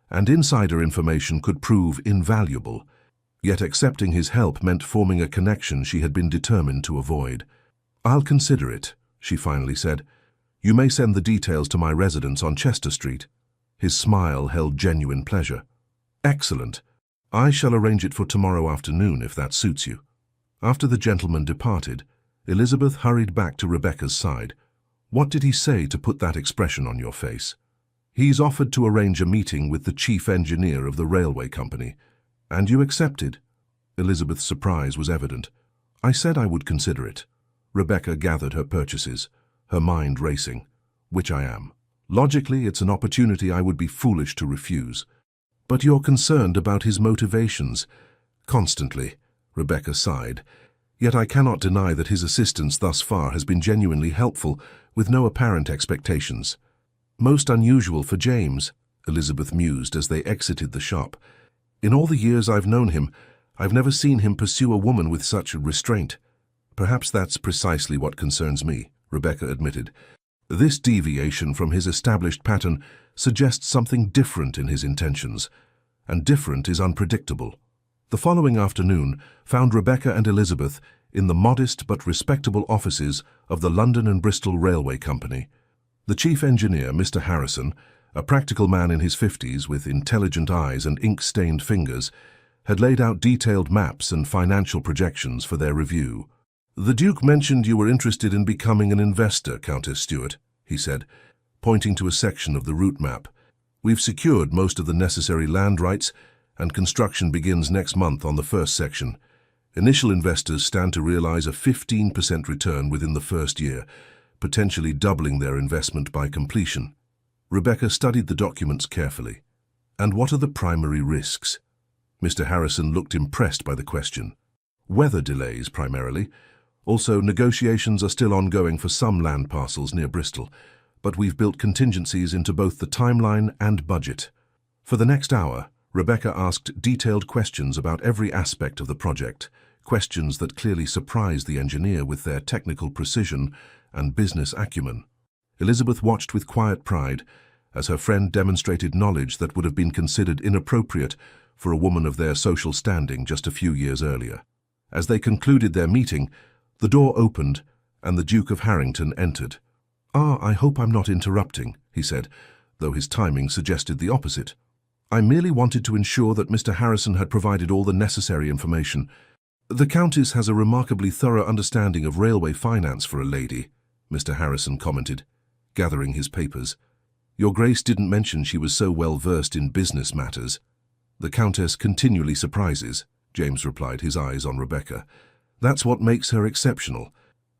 and insider information could prove invaluable. Yet accepting his help meant forming a connection she had been determined to avoid. I'll consider it, she finally said. You may send the details to my residence on Chester Street. His smile held genuine pleasure. Excellent. I shall arrange it for tomorrow afternoon if that suits you. After the gentleman departed, Elizabeth hurried back to Rebecca's side. What did he say to put that expression on your face? He's offered to arrange a meeting with the chief engineer of the railway company. And you accepted? Elizabeth's surprise was evident. I said I would consider it. Rebecca gathered her purchases, her mind racing. Which I am. Logically, it's an opportunity I would be foolish to refuse. But you're concerned about his motivations. Constantly, Rebecca sighed. Yet I cannot deny that his assistance thus far has been genuinely helpful, with no apparent expectations. Most unusual for James, Elizabeth mused as they exited the shop. In all the years I've known him, I've never seen him pursue a woman with such restraint. Perhaps that's precisely what concerns me, Rebecca admitted. This deviation from his established pattern suggests something different in his intentions, and different is unpredictable. The following afternoon found Rebecca and Elizabeth in the modest but respectable offices of the London and Bristol Railway Company. The chief engineer, Mr. Harrison, a practical man in his 50s with intelligent eyes and ink-stained fingers, had laid out detailed maps and financial projections for their review. The Duke mentioned you were interested in becoming an investor, Countess Stewart, he said, pointing to a section of the route map. We've secured most of the necessary land rights, and construction begins next month on the first section. Initial investors stand to realize a 15% return within the first year, potentially doubling their investment by completion. Rebecca studied the documents carefully. And what are the primary risks? Mr. Harrison looked impressed by the question. Weather delays, primarily. Also, negotiations are still ongoing for some land parcels near Bristol, but we've built contingencies into both the timeline and budget. For the next hour, Rebecca asked detailed questions about every aspect of the project, questions that clearly surprised the engineer with their technical precision and business acumen. Elizabeth watched with quiet pride as her friend demonstrated knowledge that would have been considered inappropriate for a woman of their social standing just a few years earlier. As they concluded their meeting, the door opened and the Duke of Harrington entered. I hope I'm not interrupting, he said, though his timing suggested the opposite. I merely wanted to ensure that Mr. Harrison had provided all the necessary information. The Countess has a remarkably thorough understanding of railway finance for a lady, Mr. Harrison commented, gathering his papers. Your Grace didn't mention she was so well versed in business matters. The Countess continually surprises, James replied, his eyes on Rebecca. That's what makes her exceptional.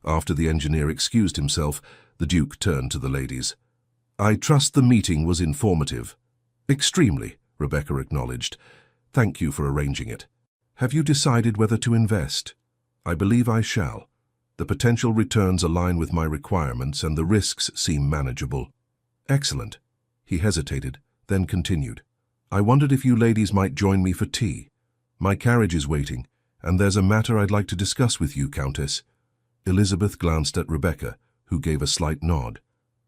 After the engineer excused himself, the Duke turned to the ladies. I trust the meeting was informative. Extremely, Rebecca acknowledged. Thank you for arranging it. Have you decided whether to invest? I believe I shall. The potential returns align with my requirements and the risks seem manageable. Excellent. He hesitated, then continued. I wondered if you ladies might join me for tea. My carriage is waiting, and there's a matter I'd like to discuss with you, Countess. Elizabeth glanced at Rebecca, who gave a slight nod.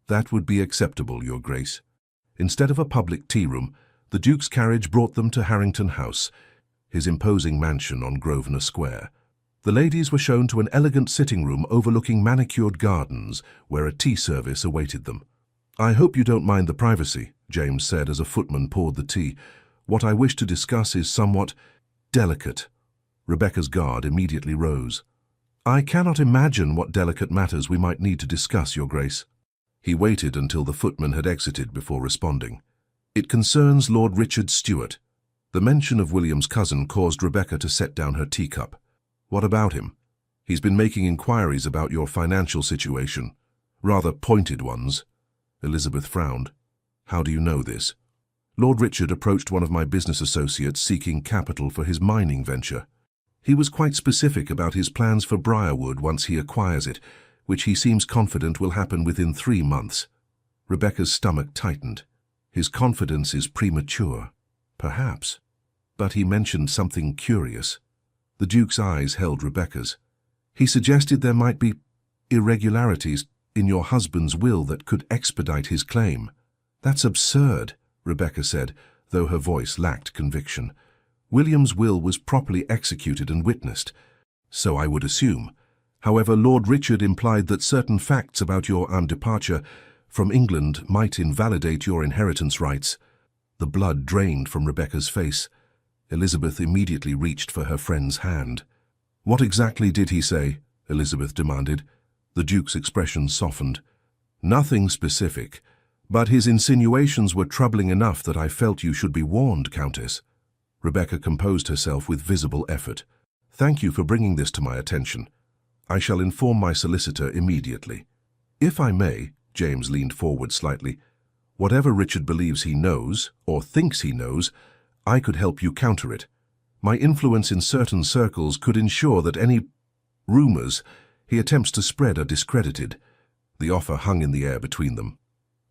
That would be acceptable, Your Grace. Instead of a public tea room, the Duke's carriage brought them to Harrington House, his imposing mansion on Grosvenor Square. The ladies were shown to an elegant sitting room overlooking manicured gardens, where a tea service awaited them. I hope you don't mind the privacy, James said as a footman poured the tea. What I wish to discuss is somewhat delicate. Rebecca's guard immediately rose. I cannot imagine what delicate matters we might need to discuss, Your Grace. He waited until the footman had exited before responding. It concerns Lord Richard Stuart. The mention of William's cousin caused Rebecca to set down her teacup. What about him? He's been making inquiries about your financial situation. Rather pointed ones. Elizabeth frowned. How do you know this? Lord Richard approached one of my business associates seeking capital for his mining venture. He was quite specific about his plans for Briarwood once he acquires it, which he seems confident will happen within 3 months. Rebecca's stomach tightened. His confidence is premature. Perhaps. But he mentioned something curious. The Duke's eyes held Rebecca's. He suggested there might be irregularities in your husband's will that could expedite his claim. That's absurd, Rebecca said, though her voice lacked conviction. William's will was properly executed and witnessed. So I would assume. However, Lord Richard implied that certain facts about your departure from England might invalidate your inheritance rights. The blood drained from Rebecca's face. Elizabeth immediately reached for her friend's hand. What exactly did he say? Elizabeth demanded. The Duke's expression softened. Nothing specific, but his insinuations were troubling enough that I felt you should be warned, Countess. Rebecca composed herself with visible effort. Thank you for bringing this to my attention. I shall inform my solicitor immediately. If I may, James leaned forward slightly, whatever Richard believes he knows, or thinks he knows, I could help you counter it. My influence in certain circles could ensure that any rumors he attempts to spread are discredited. The offer hung in the air between them.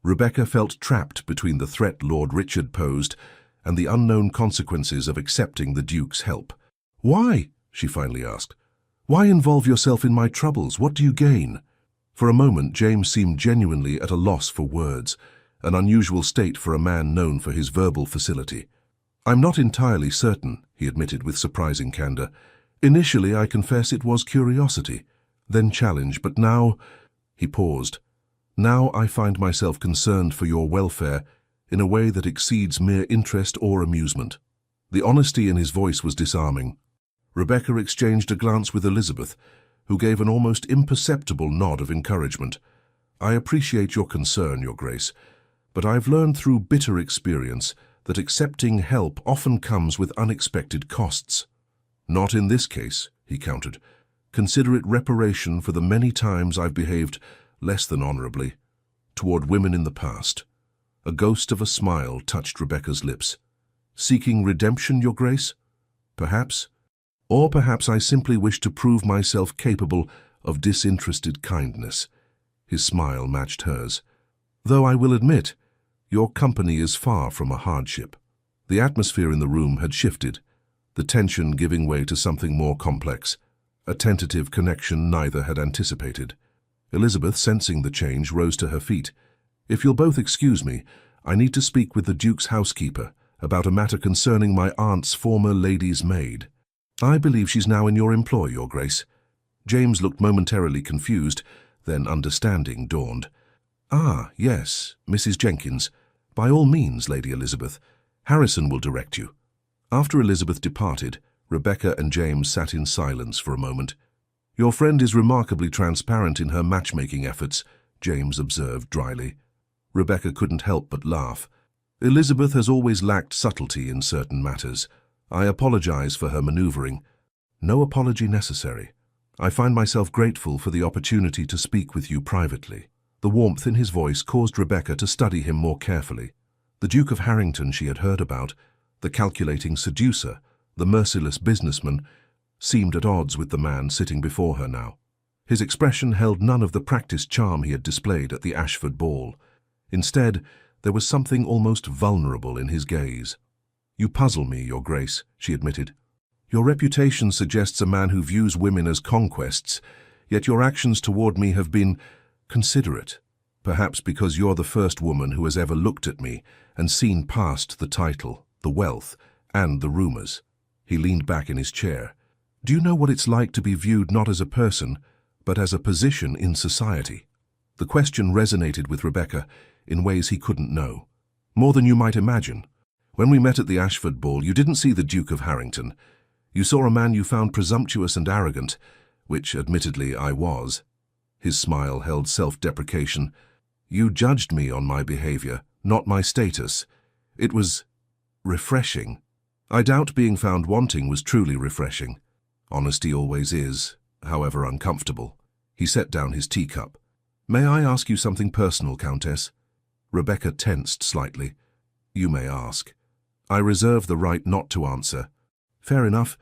Rebecca felt trapped between the threat Lord Richard posed and the unknown consequences of accepting the Duke's help. Why? She finally asked. Why involve yourself in my troubles? What do you gain? For a moment, James seemed genuinely at a loss for words, an unusual state for a man known for his verbal facility. I'm not entirely certain, he admitted with surprising candor. Initially, I confess it was curiosity, then challenge, but now... He paused. Now I find myself concerned for your welfare in a way that exceeds mere interest or amusement. The honesty in his voice was disarming. Rebecca exchanged a glance with Elizabeth, who gave an almost imperceptible nod of encouragement. I appreciate your concern, Your Grace, but I've learned through bitter experience that accepting help often comes with unexpected costs. Not in this case, he countered. Consider it reparation for the many times I've behaved less than honorably toward women in the past. A ghost of a smile touched Rebecca's lips. Seeking redemption, Your Grace? Perhaps. Or perhaps I simply wish to prove myself capable of disinterested kindness. His smile matched hers. Though I will admit, your company is far from a hardship. The atmosphere in the room had shifted, the tension giving way to something more complex, a tentative connection neither had anticipated. Elizabeth, sensing the change, rose to her feet. If you'll both excuse me, I need to speak with the Duke's housekeeper about a matter concerning my aunt's former lady's maid. I believe she's now in your employ, Your Grace. James looked momentarily confused, then understanding dawned. Ah, yes, Mrs. Jenkins. By all means, Lady Elizabeth. Harrison will direct you. After Elizabeth departed, Rebecca and James sat in silence for a moment. Your friend is remarkably transparent in her matchmaking efforts, James observed dryly. Rebecca couldn't help but laugh. Elizabeth has always lacked subtlety in certain matters. I apologize for her maneuvering. No apology necessary. I find myself grateful for the opportunity to speak with you privately. The warmth in his voice caused Rebecca to study him more carefully. The Duke of Harrington she had heard about, The calculating seducer, the merciless businessman, seemed at odds with the man sitting before her now. His expression held none of the practiced charm he had displayed at the Ashford ball. Instead, there was something almost vulnerable in his gaze. "You puzzle me, Your Grace," she admitted. "Your reputation suggests a man who views women as conquests, yet your actions toward me have been considerate. Perhaps because you're the first woman who has ever looked at me and seen past the title, the wealth, and the rumors." He leaned back in his chair. "Do you know what it's like to be viewed not as a person, but as a position in society?" The question resonated with Rebecca in ways he couldn't know. "More than you might imagine. When we met at the Ashford ball, you didn't see the Duke of Harrington. You saw a man you found presumptuous and arrogant, which, admittedly, I was." His smile held self-deprecation. "You judged me on my behavior, not my status. It was refreshing. I doubt being found wanting was truly refreshing. Honesty always is, however uncomfortable." He set down his teacup. "May I ask you something personal, Countess?" Rebecca tensed slightly. "You may ask. I reserve the right not to answer." "Fair enough."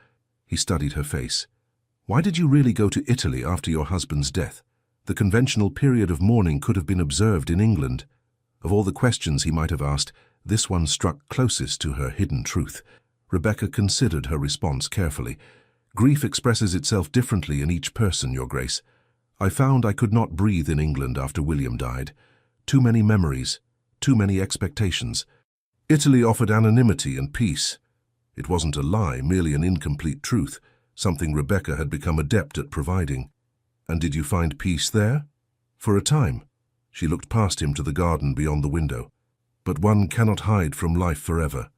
He studied her face. "Why did you really go to Italy after your husband's death? The conventional period of mourning could have been observed in England." Of all the questions he might have asked, this one struck closest to her hidden truth. Rebecca considered her response carefully. "Grief expresses itself differently in each person, Your Grace. I found I could not breathe in England after William died. Too many memories, too many expectations. Italy offered anonymity and peace. It wasn't a lie, merely an incomplete truth, something Rebecca had become adept at providing." "And did you find peace there?" "For a time." She looked past him to the garden beyond the window. "But one cannot hide from life forever."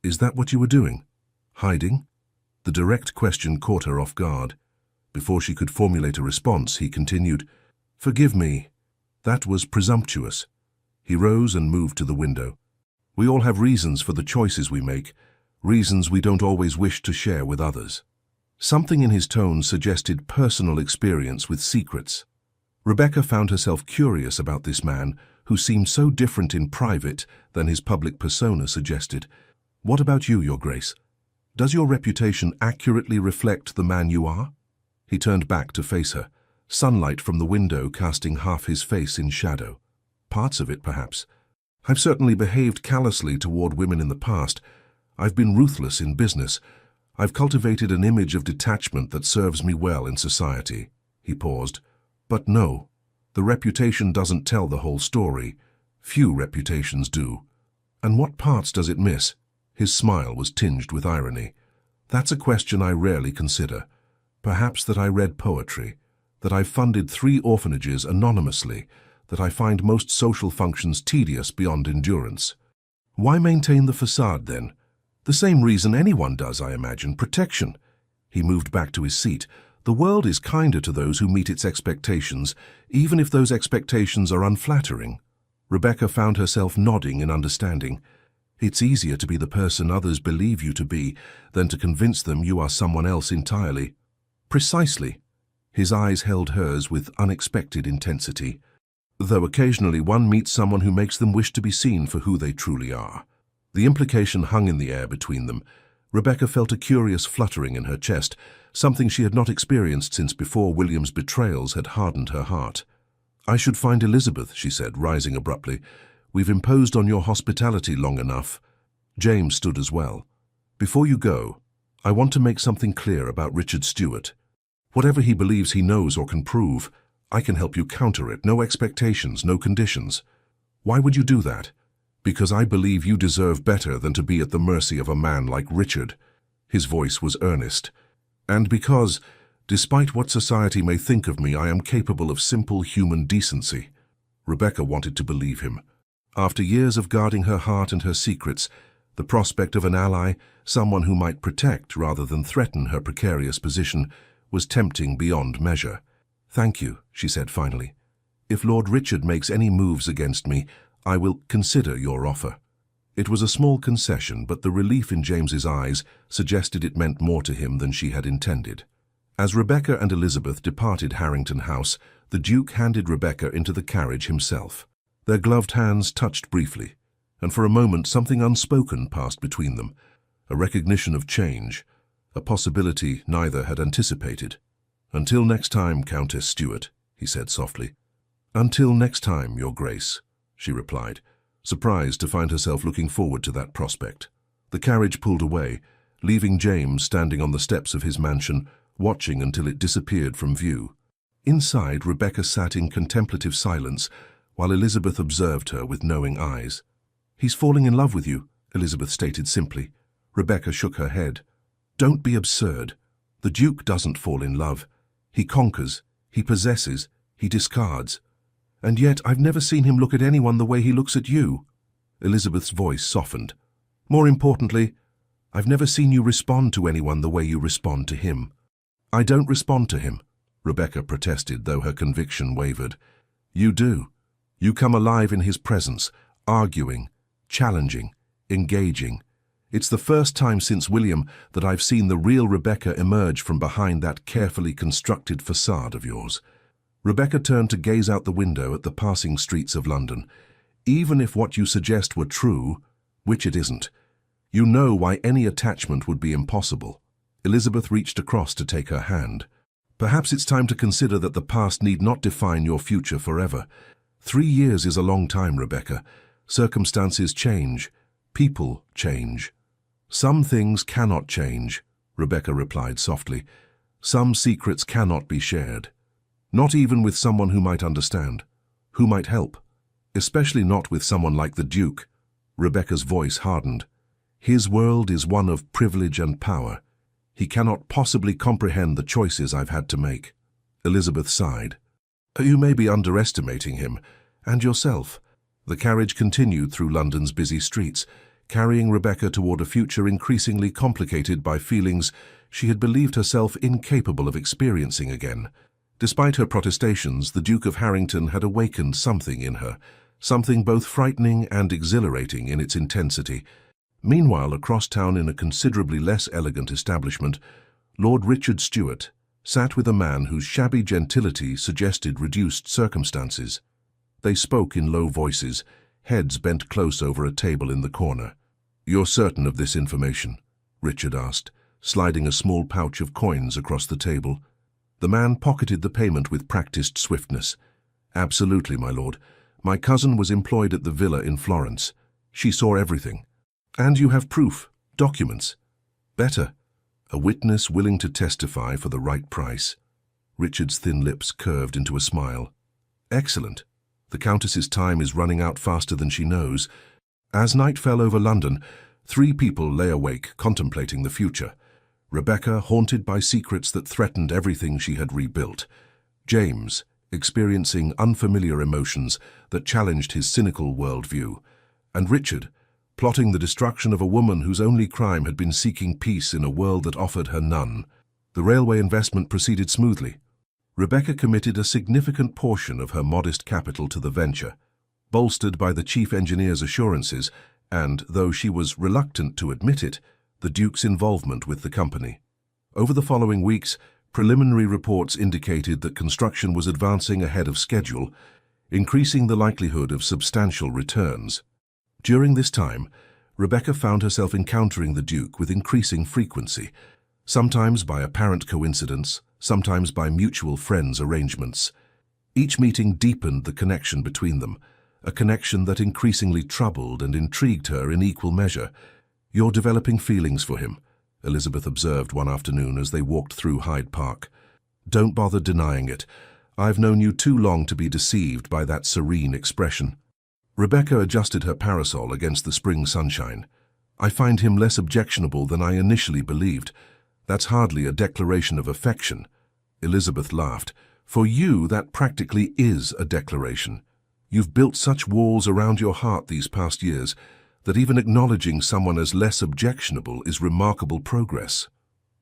"Is that what you were doing? Hiding?" The direct question caught her off guard. Before she could formulate a response, he continued, "Forgive me. That was presumptuous." He rose and moved to the window. "We all have reasons for the choices we make, reasons we don't always wish to share with others." Something in his tone suggested personal experience with secrets. Rebecca found herself curious about this man, who seemed so different in private than his public persona suggested. "What about you, Your Grace? Does your reputation accurately reflect the man you are?" He turned back to face her, sunlight from the window casting half his face in shadow. "Parts of it, perhaps. I've certainly behaved callously toward women in the past. I've been ruthless in business. I've cultivated an image of detachment that serves me well in society." He paused. "But no, the reputation doesn't tell the whole story. Few reputations do." "And what parts does it miss?" His smile was tinged with irony. "That's a question I rarely consider. Perhaps that I read poetry, that I funded 3 orphanages anonymously, that I find most social functions tedious beyond endurance." "Why maintain the facade, then?" "The same reason anyone does, I imagine, protection." He moved back to his seat. "The world is kinder to those who meet its expectations, even if those expectations are unflattering." Rebecca found herself nodding in understanding. "It's easier to be the person others believe you to be than to convince them you are someone else entirely." "Precisely." His eyes held hers with unexpected intensity. "Though occasionally one meets someone who makes them wish to be seen for who they truly are." The implication hung in the air between them. Rebecca felt a curious fluttering in her chest, something she had not experienced since before William's betrayals had hardened her heart. "I should find Elizabeth," she said, rising abruptly. "We've imposed on your hospitality long enough." James stood as well. "Before you go, I want to make something clear about Richard Stewart. Whatever he believes he knows or can prove, I can help you counter it. No expectations, no conditions." "Why would you do that?" "Because I believe you deserve better than to be at the mercy of a man like Richard." His voice was earnest. "And because, despite what society may think of me, I am capable of simple human decency." Rebecca wanted to believe him. After years of guarding her heart and her secrets, the prospect of an ally, someone who might protect rather than threaten her precarious position, was tempting beyond measure. "Thank you," she said finally. "If Lord Richard makes any moves against me, I will consider your offer." It was a small concession, but the relief in James's eyes suggested it meant more to him than she had intended. As Rebecca and Elizabeth departed Harrington House, the Duke handed Rebecca into the carriage himself. Their gloved hands touched briefly, and for a moment something unspoken passed between them. a recognition of change, a possibility neither had anticipated. "Until next time, Countess Stuart," he said softly. "Until next time, Your Grace," she replied, surprised to find herself looking forward to that prospect. The carriage pulled away, leaving James standing on the steps of his mansion, watching until it disappeared from view. Inside, Rebecca sat in contemplative silence, while Elizabeth observed her with knowing eyes. "He's falling in love with you," Elizabeth stated simply. Rebecca shook her head. "Don't be absurd. The Duke doesn't fall in love. He conquers, he possesses, he discards. And yet I've never seen him look at anyone the way he looks at you." Elizabeth's voice softened. "More importantly, I've never seen you respond to anyone the way you respond to him." "I don't respond to him," Rebecca protested, though her conviction wavered. "You do. You come alive in his presence, arguing, challenging, engaging. It's the first time since William that I've seen the real Rebecca emerge from behind that carefully constructed facade of yours." Rebecca turned to gaze out the window at the passing streets of London. "Even if what you suggest were true, which it isn't, you know why any attachment would be impossible." Elizabeth reached across to take her hand. "Perhaps it's time to consider that the past need not define your future forever. 3 years is a long time, Rebecca. Circumstances change. People change." "Some things cannot change," Rebecca replied softly. "Some secrets cannot be shared. Not even with someone who might understand, who might help. Especially not with someone like the Duke." Rebecca's voice hardened. "His world is one of privilege and power. He cannot possibly comprehend the choices I've had to make." Elizabeth sighed. "You may be underestimating him, and yourself." The carriage continued through London's busy streets, carrying Rebecca toward a future increasingly complicated by feelings she had believed herself incapable of experiencing again. Despite her protestations, the Duke of Harrington had awakened something in her, something both frightening and exhilarating in its intensity. Meanwhile, across town in a considerably less elegant establishment, Lord Richard Stuart sat with a man whose shabby gentility suggested reduced circumstances. They spoke in low voices, heads bent close over a table in the corner. "You're certain of this information?" Richard asked, sliding a small pouch of coins across the table. The man pocketed the payment with practiced swiftness. "Absolutely, my lord. My cousin was employed at the villa in Florence. She saw everything." "And you have proof, documents?" "Better. A witness willing to testify for the right price." Richard's thin lips curved into a smile. "Excellent. The Countess's time is running out faster than she knows." As night fell over London, 3 people lay awake contemplating the future. Rebecca, haunted by secrets that threatened everything she had rebuilt. James, experiencing unfamiliar emotions that challenged his cynical worldview. And Richard, plotting the destruction of a woman whose only crime had been seeking peace in a world that offered her none. The railway investment proceeded smoothly. Rebecca committed a significant portion of her modest capital to the venture, bolstered by the chief engineer's assurances and, though she was reluctant to admit it, the Duke's involvement with the company. Over the following weeks, preliminary reports indicated that construction was advancing ahead of schedule, increasing the likelihood of substantial returns. During this time, Rebecca found herself encountering the Duke with increasing frequency, sometimes by apparent coincidence, sometimes by mutual friends' arrangements. Each meeting deepened the connection between them, a connection that increasingly troubled and intrigued her in equal measure. "You're developing feelings for him," Elizabeth observed one afternoon as they walked through Hyde Park. "Don't bother denying it. I've known you too long to be deceived by that serene expression." Rebecca adjusted her parasol against the spring sunshine. "I find him less objectionable than I initially believed. That's hardly a declaration of affection." Elizabeth laughed. "For you, that practically is a declaration. You've built such walls around your heart these past years that even acknowledging someone as less objectionable is remarkable progress.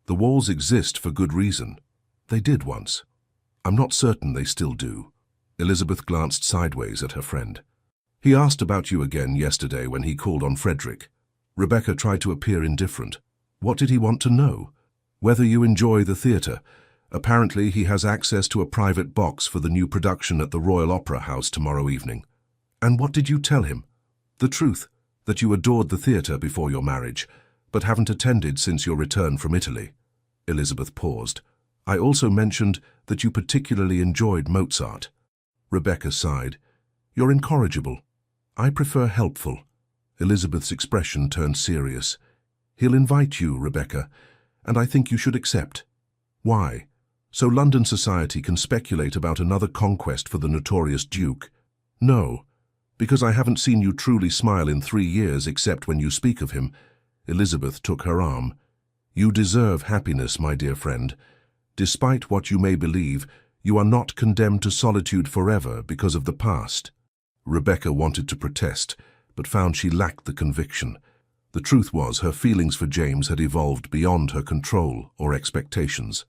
The walls exist for good reason. They did once. I'm not certain they still do." Elizabeth glanced sideways at her friend. "He asked about you again yesterday when he called on Frederick." Rebecca tried to appear indifferent. "What did he want to know?" "Whether you enjoy the theatre. Apparently he has access to a private box for the new production at the Royal Opera House tomorrow evening." "And what did you tell him?" "The truth, that you adored the theatre before your marriage, but haven't attended since your return from Italy." Elizabeth paused. "I also mentioned that you particularly enjoyed Mozart." Rebecca sighed. "You're incorrigible. I prefer helpful." Elizabeth's expression turned serious. "He'll invite you, Rebecca, and I think you should accept." "Why? So London society can speculate about another conquest for the notorious Duke?" "No, because I haven't seen you truly smile in 3 years except when you speak of him." Elizabeth took her arm. "You deserve happiness, my dear friend. Despite what you may believe, you are not condemned to solitude forever because of the past." Rebecca wanted to protest, but found she lacked the conviction. The truth was, her feelings for James had evolved beyond her control or expectations.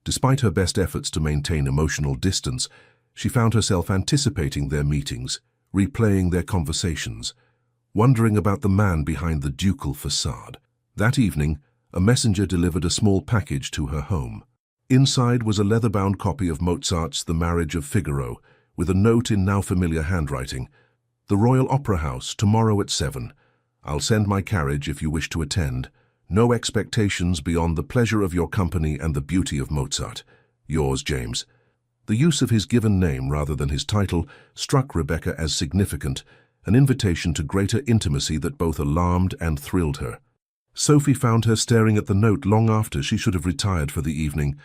Despite her best efforts to maintain emotional distance, she found herself anticipating their meetings, replaying their conversations, wondering about the man behind the ducal facade. That evening, a messenger delivered a small package to her home. Inside was a leather-bound copy of Mozart's The Marriage of Figaro, with a note in now familiar handwriting. "The Royal Opera House, tomorrow at 7. I'll send my carriage if you wish to attend. No expectations beyond the pleasure of your company and the beauty of Mozart. Yours, James." The use of his given name rather than his title struck Rebecca as significant, an invitation to greater intimacy that both alarmed and thrilled her. Sophie found her staring at the note long after she should have retired for the evening.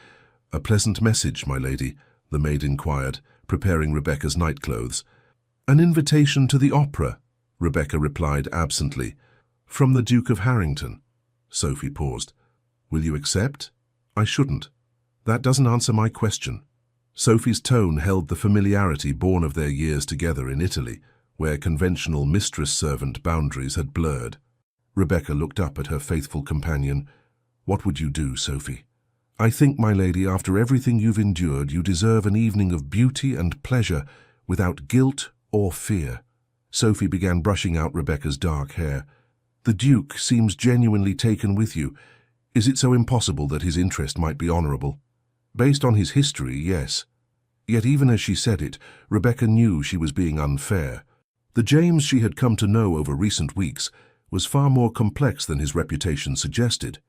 "A pleasant message, my lady," the maid inquired, preparing Rebecca's nightclothes. "An invitation to the opera," Rebecca replied absently. "From the Duke of Harrington." Sophie paused. "Will you accept?" "I shouldn't. That doesn't answer my question." Sophie's tone held the familiarity born of their years together in Italy, where conventional mistress-servant boundaries had blurred. Rebecca looked up at her faithful companion. "What would you do, Sophie?" "I think, my lady, after everything you've endured, you deserve an evening of beauty and pleasure without guilt or fear." Sophie began brushing out Rebecca's dark hair. "The Duke seems genuinely taken with you. Is it so impossible that his interest might be honourable?" "Based on his history, yes." Yet even as she said it, Rebecca knew she was being unfair. The James she had come to know over recent weeks was far more complex than his reputation suggested.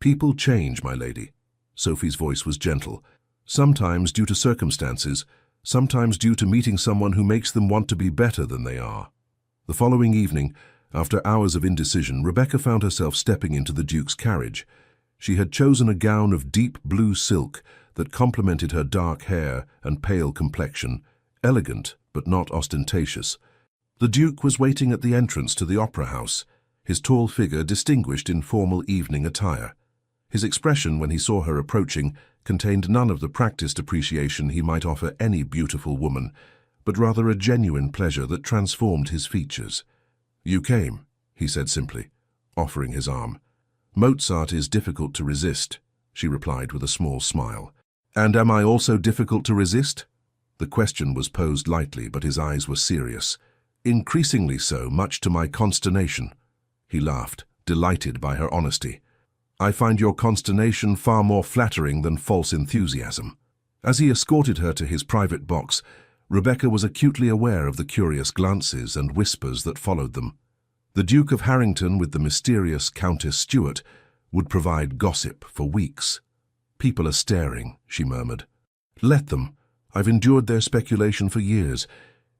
"People change, my lady." Sophie's voice was gentle. "Sometimes due to circumstances, sometimes due to meeting someone who makes them want to be better than they are." The following evening, after hours of indecision, Rebecca found herself stepping into the Duke's carriage. She had chosen a gown of deep blue silk that complemented her dark hair and pale complexion, elegant but not ostentatious. The Duke was waiting at the entrance to the opera house, his tall figure distinguished in formal evening attire. His expression when he saw her approaching contained none of the practiced appreciation he might offer any beautiful woman, but rather a genuine pleasure that transformed his features. "You came," he said simply, offering his arm. "Mozart is difficult to resist," she replied with a small smile. "And am I also difficult to resist?" The question was posed lightly, but his eyes were serious. "Increasingly so, much to my consternation." He laughed, delighted by her honesty. "I find your consternation far more flattering than false enthusiasm." As he escorted her to his private box, Rebecca was acutely aware of the curious glances and whispers that followed them. The Duke of Harrington with the mysterious Countess Stuart would provide gossip for weeks. "People are staring," she murmured. "Let them. I've endured their speculation for years.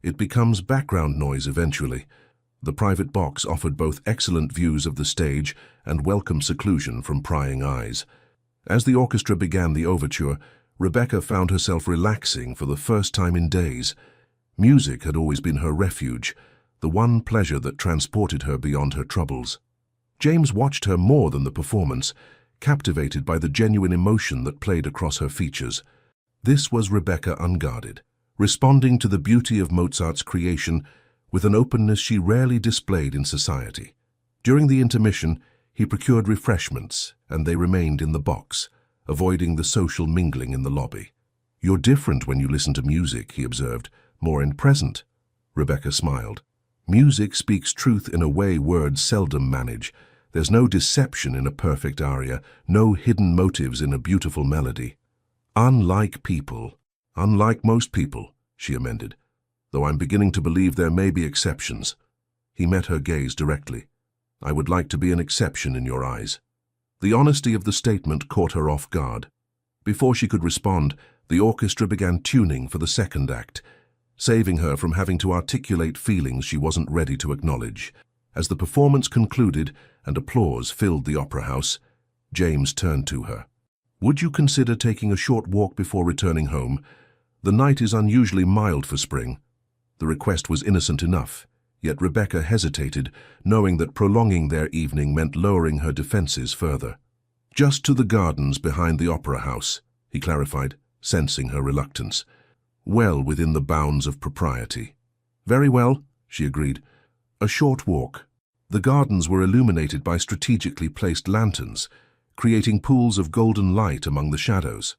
It becomes background noise eventually." The private box offered both excellent views of the stage and welcome seclusion from prying eyes. As the orchestra began the overture, Rebecca found herself relaxing for the first time in days. Music had always been her refuge, the one pleasure that transported her beyond her troubles. James watched her more than the performance, captivated by the genuine emotion that played across her features. This was Rebecca unguarded, responding to the beauty of Mozart's creation with an openness she rarely displayed in society. During the intermission, he procured refreshments, and they remained in the box, avoiding the social mingling in the lobby. "You're different when you listen to music," he observed, "more in present." Rebecca smiled. "Music speaks truth in a way words seldom manage. There's no deception in a perfect aria, no hidden motives in a beautiful melody." Unlike most people," she amended, "though I'm beginning to believe there may be exceptions." He met her gaze directly. I would like to be an exception in your eyes." The honesty of the statement caught her off guard. Before she could respond, the orchestra began tuning for the second act, saving her from having to articulate feelings she wasn't ready to acknowledge. As the performance concluded and applause filled the opera house, James turned to her. "Would you consider taking a short walk before returning home? The night is unusually mild for spring." The request was innocent enough, yet Rebecca hesitated, knowing that prolonging their evening meant lowering her defenses further. "Just to the gardens behind the opera house," he clarified, sensing her reluctance. Well within the bounds of propriety. "Very well," she agreed. "A short walk." The gardens were illuminated by strategically placed lanterns, creating pools of golden light among the shadows.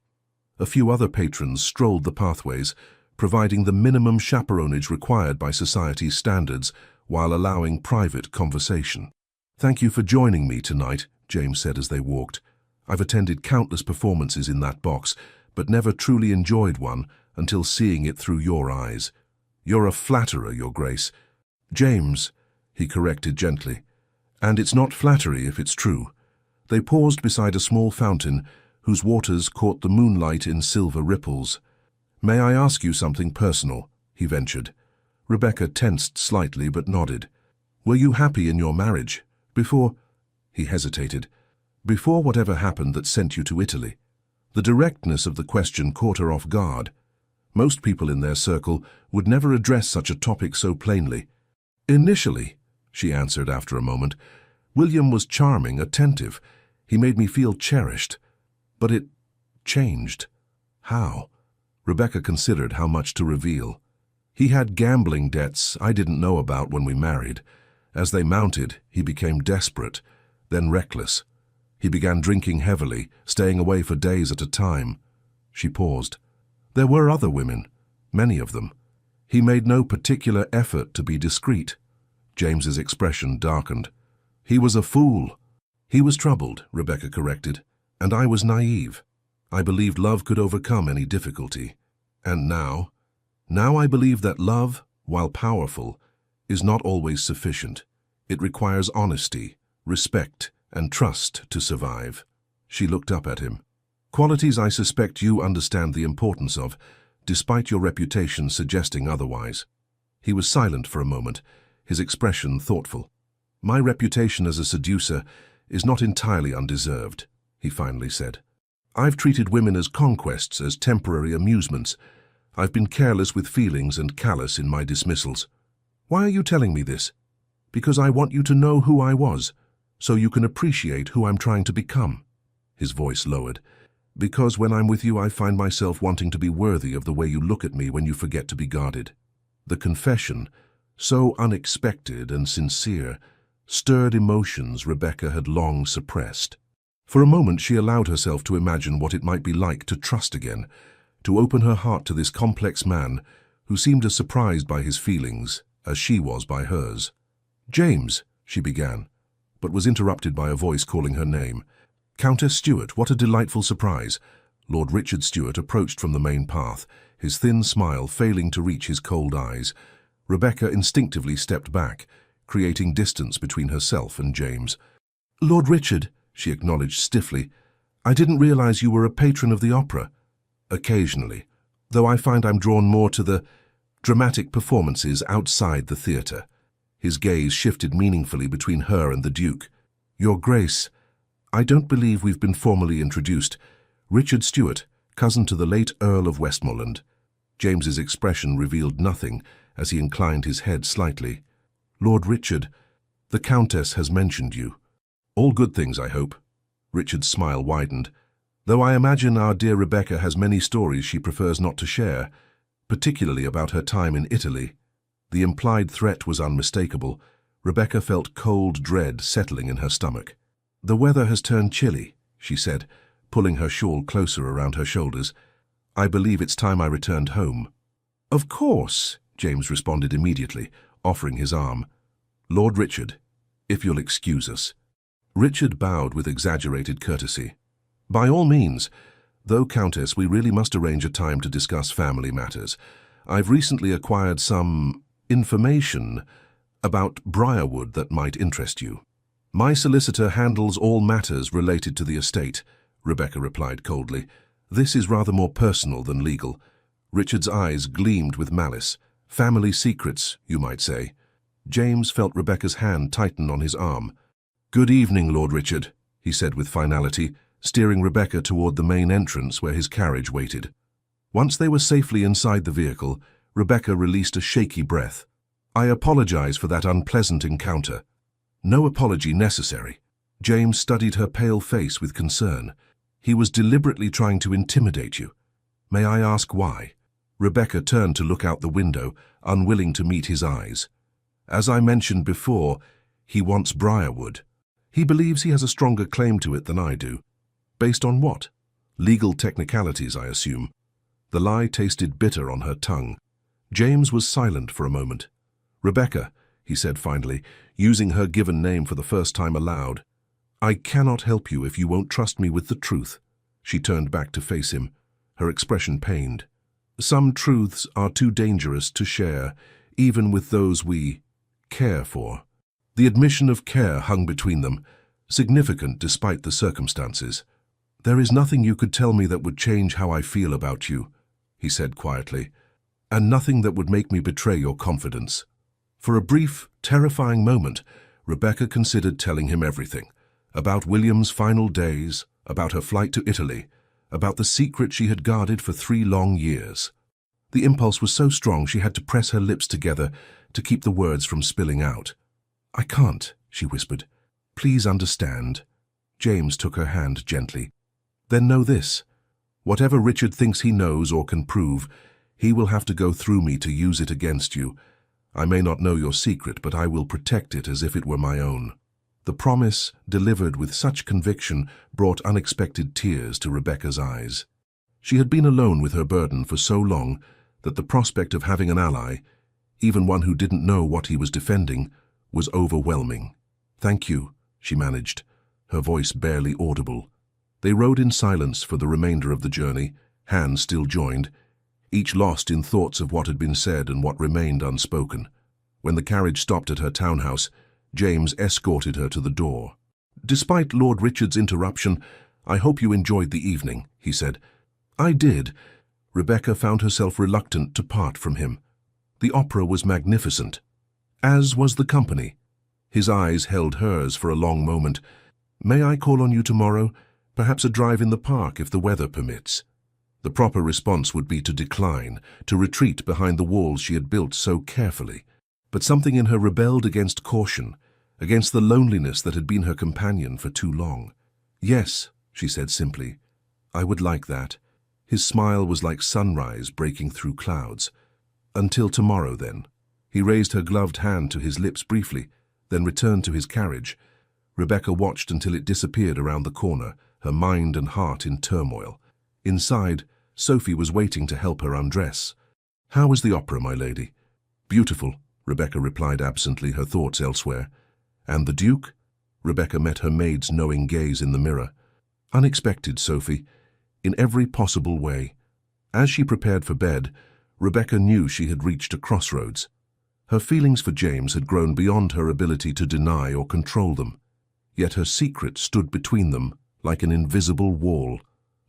A few other patrons strolled the pathways, providing the minimum chaperonage required by society's standards while allowing private conversation. "Thank you for joining me tonight," James said as they walked. "I've attended countless performances in that box, but never truly enjoyed one until seeing it through your eyes. You're a flatterer, Your Grace." "James," he corrected gently. "And it's not flattery if it's true." They paused beside a small fountain whose waters caught the moonlight in silver ripples. "May I ask you something personal?" he ventured. Rebecca tensed slightly but nodded. "Were you happy in your marriage? Before—" he hesitated. "Before whatever happened that sent you to Italy?" The directness of the question caught her off guard. Most people in their circle would never address such a topic so plainly. "Initially," she answered after a moment, "William was charming, attentive. He made me feel cherished. But it changed." "How?" Rebecca considered how much to reveal. "He had gambling debts I didn't know about when we married. As they mounted, he became desperate, then reckless. He began drinking heavily, staying away for days at a time." She paused. "There were other women, many of them. He made no particular effort to be discreet." James's expression darkened. "He was a fool." "He was troubled," Rebecca corrected, "and I was naive. I believed love could overcome any difficulty. And now I believe that love, while powerful, is not always sufficient. It requires honesty, respect, and trust to survive." She looked up at him. "Qualities I suspect you understand the importance of, despite your reputation suggesting otherwise." He was silent for a moment, his expression thoughtful. "My reputation as a seducer is not entirely undeserved," he finally said. "I've treated women as conquests, as temporary amusements. I've been careless with feelings and callous in my dismissals. Why are you telling me this? Because I want you to know who I was, so you can appreciate who I'm trying to become." His voice lowered. "Because when I'm with you, I find myself wanting to be worthy of the way you look at me when you forget to be guarded." The confession, so unexpected and sincere, stirred emotions Rebecca had long suppressed. For a moment she allowed herself to imagine what it might be like to trust again, to open her heart to this complex man who seemed as surprised by his feelings as she was by hers. "James," she began, but was interrupted by a voice calling her name. "Countess Stuart, what a delightful surprise." Lord Richard Stuart approached from the main path, his thin smile failing to reach his cold eyes. Rebecca instinctively stepped back, creating distance between herself and James. "Lord Richard," she acknowledged stiffly, "I didn't realize you were a patron of the opera." "Occasionally, though I find I'm drawn more to the dramatic performances outside the theatre." His gaze shifted meaningfully between her and the Duke. "Your Grace, I don't believe we've been formally introduced. Richard Stuart, cousin to the late Earl of Westmoreland." James's expression revealed nothing as he inclined his head slightly. "Lord Richard, the Countess has mentioned you." "All good things, I hope." Richard's smile widened. "Though I imagine our dear Rebecca has many stories she prefers not to share, particularly about her time in Italy." The implied threat was unmistakable. Rebecca felt cold dread settling in her stomach. "The weather has turned chilly," she said, pulling her shawl closer around her shoulders. "I believe it's time I returned home." "Of course," James responded immediately, offering his arm. "Lord Richard, if you'll excuse us." Richard bowed with exaggerated courtesy. "By all means. Though, Countess, we really must arrange a time to discuss family matters. I've recently acquired some information about Briarwood that might interest you." "My solicitor handles all matters related to the estate," Rebecca replied coldly. "This is rather more personal than legal." Richard's eyes gleamed with malice. "Family secrets, you might say." James felt Rebecca's hand tighten on his arm. "Good evening, Lord Richard," he said with finality, steering Rebecca toward the main entrance where his carriage waited. Once they were safely inside the vehicle, Rebecca released a shaky breath. "I apologize for that unpleasant encounter." "No apology necessary." James studied her pale face with concern. "He was deliberately trying to intimidate you. May I ask why?" Rebecca turned to look out the window, unwilling to meet his eyes. "As I mentioned before, he wants Briarwood. He believes he has a stronger claim to it than I do." "Based on what?" "Legal technicalities, I assume." The lie tasted bitter on her tongue. James was silent for a moment. "Rebecca," he said finally, using her given name for the first time aloud, "I cannot help you if you won't trust me with the truth." She turned back to face him, her expression pained. "Some truths are too dangerous to share, even with those we care for." The admission of care hung between them, significant despite the circumstances. "There is nothing you could tell me that would change how I feel about you," he said quietly, "and nothing that would make me betray your confidence." For a brief, terrifying moment, Rebecca considered telling him everything. About William's final days, about her flight to Italy, about the secret she had guarded for 3 long years. The impulse was so strong she had to press her lips together to keep the words from spilling out. "I can't," she whispered. "Please understand." James took her hand gently. "Then know this. Whatever Richard thinks he knows or can prove, he will have to go through me to use it against you. I may not know your secret, but I will protect it as if it were my own." The promise, delivered with such conviction, brought unexpected tears to Rebecca's eyes. She had been alone with her burden for so long that the prospect of having an ally, even one who didn't know what he was defending, was overwhelming. "Thank you," she managed, her voice barely audible. They rode in silence for the remainder of the journey, hands still joined, each lost in thoughts of what had been said and what remained unspoken. When the carriage stopped at her townhouse, James escorted her to the door. "Despite Lord Richard's interruption, I hope you enjoyed the evening," he said. "I did." Rebecca found herself reluctant to part from him. The opera was magnificent, as was the company. His eyes held hers for a long moment. "May I call on you tomorrow? Perhaps a drive in the park if the weather permits." The proper response would be to decline, to retreat behind the walls she had built so carefully. But something in her rebelled against caution, against the loneliness that had been her companion for too long. "Yes," she said simply, "I would like that." His smile was like sunrise breaking through clouds. "Until tomorrow, then." He raised her gloved hand to his lips briefly, then returned to his carriage. Rebecca watched until it disappeared around the corner, her mind and heart in turmoil. Inside, Sophie was waiting to help her undress. "How was the opera, my lady?" "Beautiful," Rebecca replied absently, her thoughts elsewhere. "And the Duke?" Rebecca met her maid's knowing gaze in the mirror. "Unexpected, Sophie, in every possible way." As she prepared for bed, Rebecca knew she had reached a crossroads. Her feelings for James had grown beyond her ability to deny or control them. Yet her secret stood between them like an invisible wall,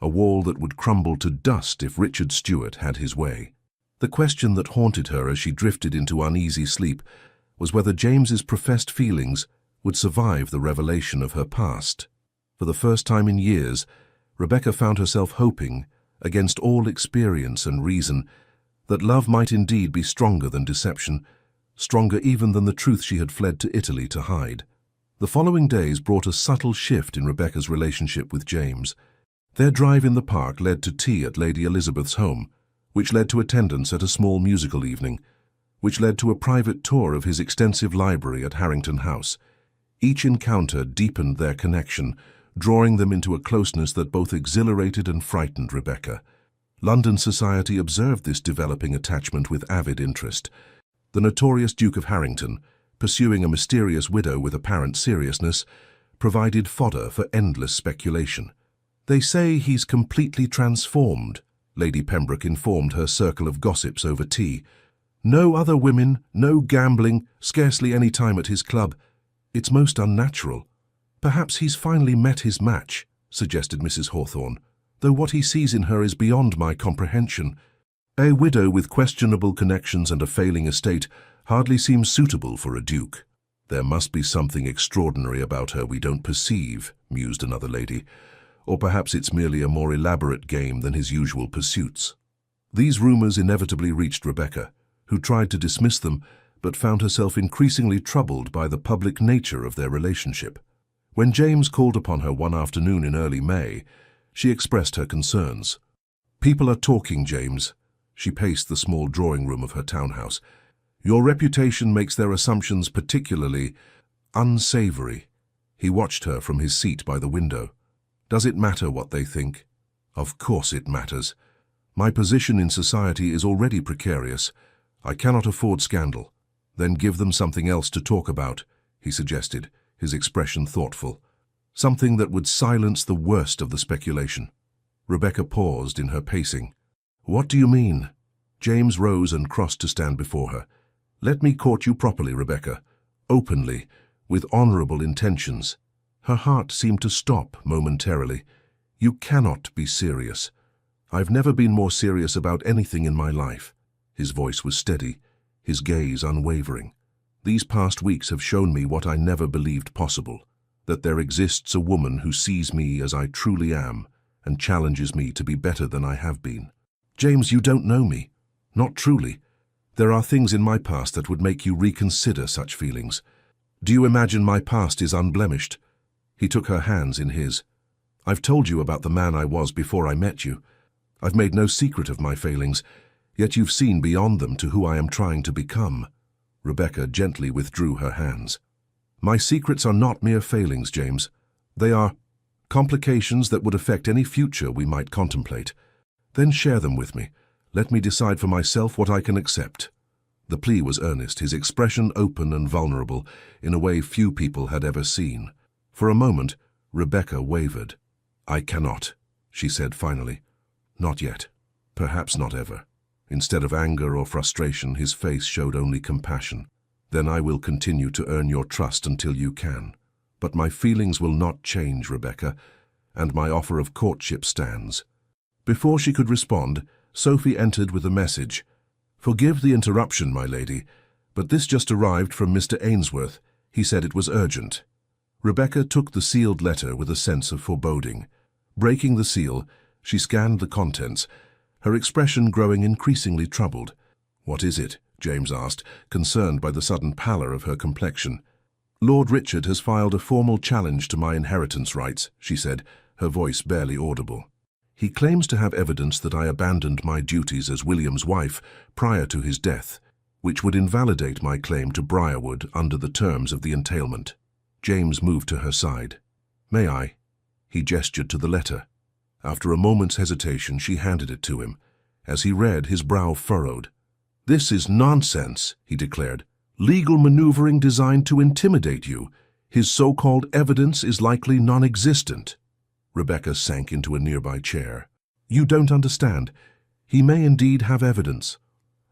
a wall that would crumble to dust if Richard Stuart had his way. The question that haunted her as she drifted into uneasy sleep was whether James's professed feelings would survive the revelation of her past. For the first time in years, Rebecca found herself hoping, against all experience and reason, that love might indeed be stronger than deception, stronger even than the truth she had fled to Italy to hide. The following days brought a subtle shift in Rebecca's relationship with James. Their drive in the park led to tea at Lady Elizabeth's home, which led to attendance at a small musical evening, which led to a private tour of his extensive library at Harrington House. Each encounter deepened their connection, drawing them into a closeness that both exhilarated and frightened Rebecca. London society observed this developing attachment with avid interest. The notorious Duke of Harrington, pursuing a mysterious widow with apparent seriousness, provided fodder for endless speculation. "They say he's completely transformed," Lady Pembroke informed her circle of gossips over tea. "No other women, no gambling, scarcely any time at his club. It's most unnatural." Perhaps he's finally met his match, suggested Mrs. Hawthorne, though what he sees in her is beyond my comprehension. A widow with questionable connections and a failing estate hardly seems suitable for a duke. There must be something extraordinary about her we don't perceive, mused another lady. Or perhaps it's merely a more elaborate game than his usual pursuits. These rumors inevitably reached Rebecca, who tried to dismiss them, but found herself increasingly troubled by the public nature of their relationship. When James called upon her one afternoon in early May, she expressed her concerns. "People are talking, James." She paced the small drawing room of her townhouse. "Your reputation makes their assumptions particularly unsavory." He watched her from his seat by the window. "Does it matter what they think?" "Of course it matters. My position in society is already precarious. I cannot afford scandal." "Then give them something else to talk about," he suggested, his expression thoughtful. "Something that would silence the worst of the speculation." Rebecca paused in her pacing. "What do you mean?" James rose and crossed to stand before her. "Let me court you properly, Rebecca, openly, with honorable intentions." Her heart seemed to stop momentarily. "You cannot be serious." "I've never been more serious about anything in my life." His voice was steady, his gaze unwavering. "These past weeks have shown me what I never believed possible, that there exists a woman who sees me as I truly am and challenges me to be better than I have been." "James, you don't know me. Not truly. There are things in my past that would make you reconsider such feelings. Do you imagine my past is unblemished?" He took her hands in his. "I've told you about the man I was before I met you. I've made no secret of my failings, yet you've seen beyond them to who I am trying to become." Rebecca gently withdrew her hands. "My secrets are not mere failings, James. They are complications that would affect any future we might contemplate. Then share them with me. Let me decide for myself what I can accept." The plea was earnest, his expression open and vulnerable, in a way few people had ever seen. For a moment, Rebecca wavered. "I cannot," she said finally. "Not yet. Perhaps not ever." Instead of anger or frustration, his face showed only compassion. "Then I will continue to earn your trust until you can. But my feelings will not change, Rebecca, and my offer of courtship stands." Before she could respond, Sophie entered with a message. "Forgive the interruption, my lady, but this just arrived from Mr. Ainsworth. He said it was urgent." Rebecca took the sealed letter with a sense of foreboding. Breaking the seal, she scanned the contents, her expression growing increasingly troubled. "What is it?" James asked, concerned by the sudden pallor of her complexion. "Lord Richard has filed a formal challenge to my inheritance rights," she said, her voice barely audible. "He claims to have evidence that I abandoned my duties as William's wife prior to his death, which would invalidate my claim to Briarwood under the terms of the entailment." James moved to her side. "May I?" He gestured to the letter. After a moment's hesitation, she handed it to him. As he read, his brow furrowed. "This is nonsense," he declared. "Legal maneuvering designed to intimidate you. His so-called evidence is likely non-existent." Rebecca sank into a nearby chair. "You don't understand. He may indeed have evidence."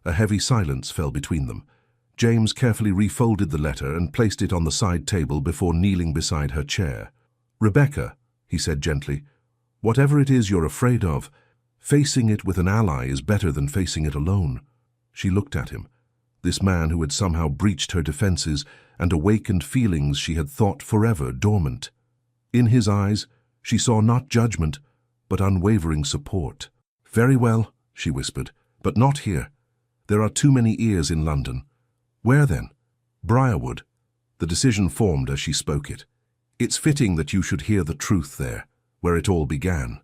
A heavy silence fell between them. James carefully refolded the letter and placed it on the side table before kneeling beside her chair. "Rebecca," he said gently, "whatever it is you're afraid of, facing it with an ally is better than facing it alone." She looked at him, this man who had somehow breached her defenses and awakened feelings she had thought forever dormant. In his eyes, she saw not judgment, but unwavering support. "Very well," she whispered, "but not here. There are too many ears in London." "Where then?" "Briarwood." The decision formed as she spoke it. "It's fitting that you should hear the truth there, where it all began."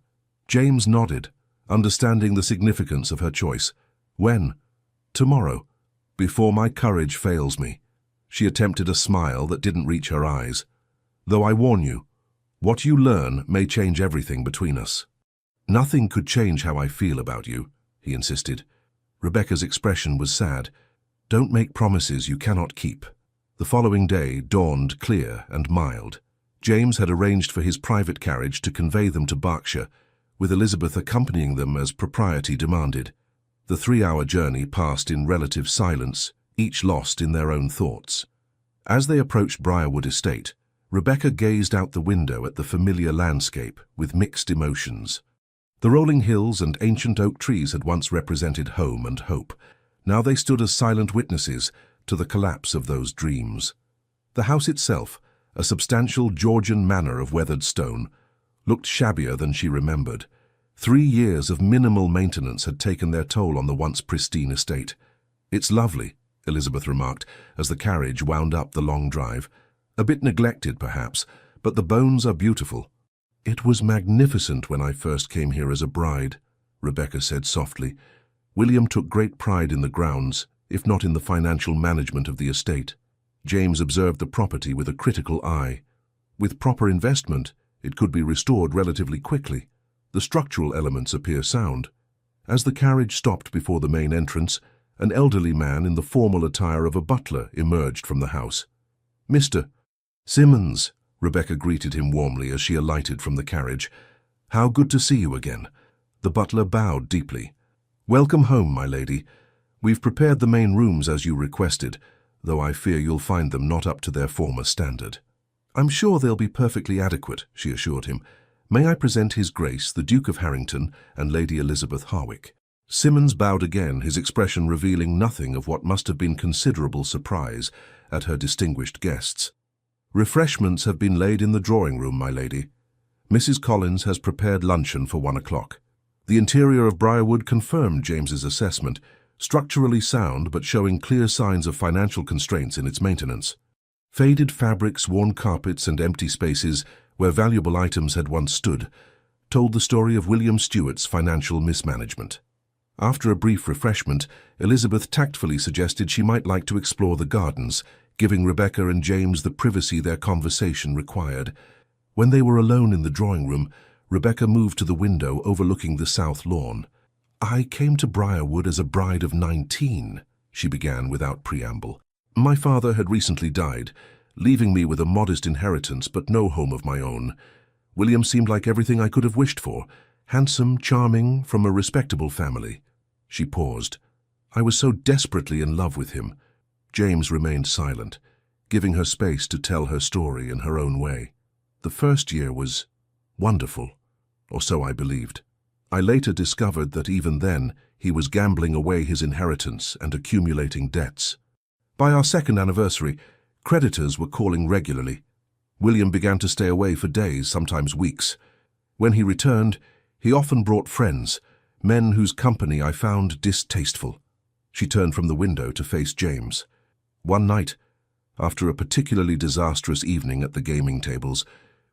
James nodded, understanding the significance of her choice. "When?" "Tomorrow, before my courage fails me." She attempted a smile that didn't reach her eyes. "Though I warn you, what you learn may change everything between us." "Nothing could change how I feel about you," he insisted. Rebecca's expression was sad. "Don't make promises you cannot keep." The following day dawned clear and mild. James had arranged for his private carriage to convey them to Berkshire, with Elizabeth accompanying them as propriety demanded. The 3-hour journey passed in relative silence, each lost in their own thoughts. As they approached Briarwood Estate, Rebecca gazed out the window at the familiar landscape with mixed emotions. The rolling hills and ancient oak trees had once represented home and hope. Now they stood as silent witnesses to the collapse of those dreams. The house itself, a substantial Georgian manor of weathered stone, looked shabbier than she remembered. 3 years of minimal maintenance had taken their toll on the once pristine estate. "It's lovely," Elizabeth remarked as the carriage wound up the long drive. "A bit neglected, perhaps, but the bones are beautiful." "It was magnificent when I first came here as a bride," Rebecca said softly. "William took great pride in the grounds, if not in the financial management of the estate." James observed the property with a critical eye. "With proper investment, it could be restored relatively quickly. The structural elements appear sound." As the carriage stopped before the main entrance, an elderly man in the formal attire of a butler emerged from the house. "Mr. Simmons," Rebecca greeted him warmly as she alighted from the carriage. "How good to see you again." The butler bowed deeply. "Welcome home, my lady. We've prepared the main rooms as you requested, though I fear you'll find them not up to their former standard." "I'm sure they'll be perfectly adequate," she assured him. "May I present His Grace, the Duke of Harrington, and Lady Elizabeth Harwick?" Simmons bowed again, his expression revealing nothing of what must have been considerable surprise at her distinguished guests. "Refreshments have been laid in the drawing-room, my lady. Mrs. Collins has prepared luncheon for 1 o'clock. The interior of Briarwood confirmed James's assessment, structurally sound but showing clear signs of financial constraints in its maintenance. Faded fabrics, worn carpets, and empty spaces where valuable items had once stood told the story of William Stuart's financial mismanagement. After a brief refreshment, Elizabeth tactfully suggested she might like to explore the gardens, giving Rebecca and James the privacy their conversation required. When they were alone in the drawing-room, Rebecca moved to the window overlooking the south lawn. "I came to Briarwood as a bride of 19, she began without preamble. "My father had recently died, leaving me with a modest inheritance but no home of my own. William seemed like everything I could have wished for, handsome, charming, from a respectable family." She paused. "I was so desperately in love with him." James remained silent, giving her space to tell her story in her own way. "The first year was wonderful, or so I believed. I later discovered that even then he was gambling away his inheritance and accumulating debts. By our second anniversary, creditors were calling regularly. William began to stay away for days, sometimes weeks. When he returned, he often brought friends, men whose company I found distasteful." She turned from the window to face James. "One night, after a particularly disastrous evening at the gaming tables,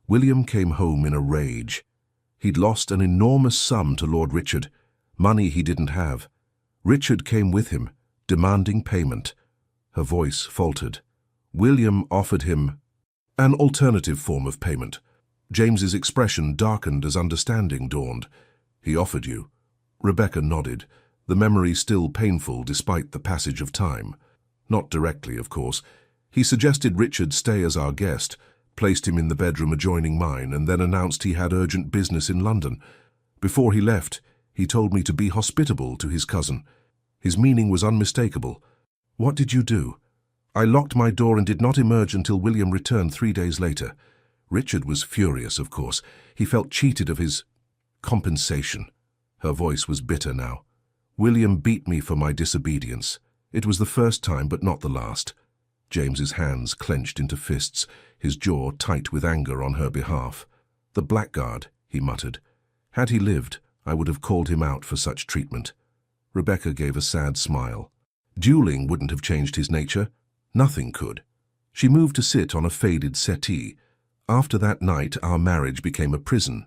William came home in a rage. He'd lost an enormous sum to Lord Richard, money he didn't have. Richard came with him, demanding payment." Her voice faltered. "William offered him an alternative form of payment." James's expression darkened as understanding dawned. "He offered you?" Rebecca nodded, the memory still painful despite the passage of time. "Not directly, of course. He suggested Richard stay as our guest, placed him in the bedroom adjoining mine, and then announced he had urgent business in London. Before he left, he told me to be hospitable to his cousin. His meaning was unmistakable. What did you do?" "I locked my door and did not emerge until William returned 3 days later. Richard was furious, of course. He felt cheated of his compensation." Her voice was bitter now. "William beat me for my disobedience. It was the first time, but not the last." James's hands clenched into fists, his jaw tight with anger on her behalf. "The blackguard," he muttered. "Had he lived, I would have called him out for such treatment." Rebecca gave a sad smile. "Dueling wouldn't have changed his nature. Nothing could." She moved to sit on a faded settee. "After that night, our marriage became a prison.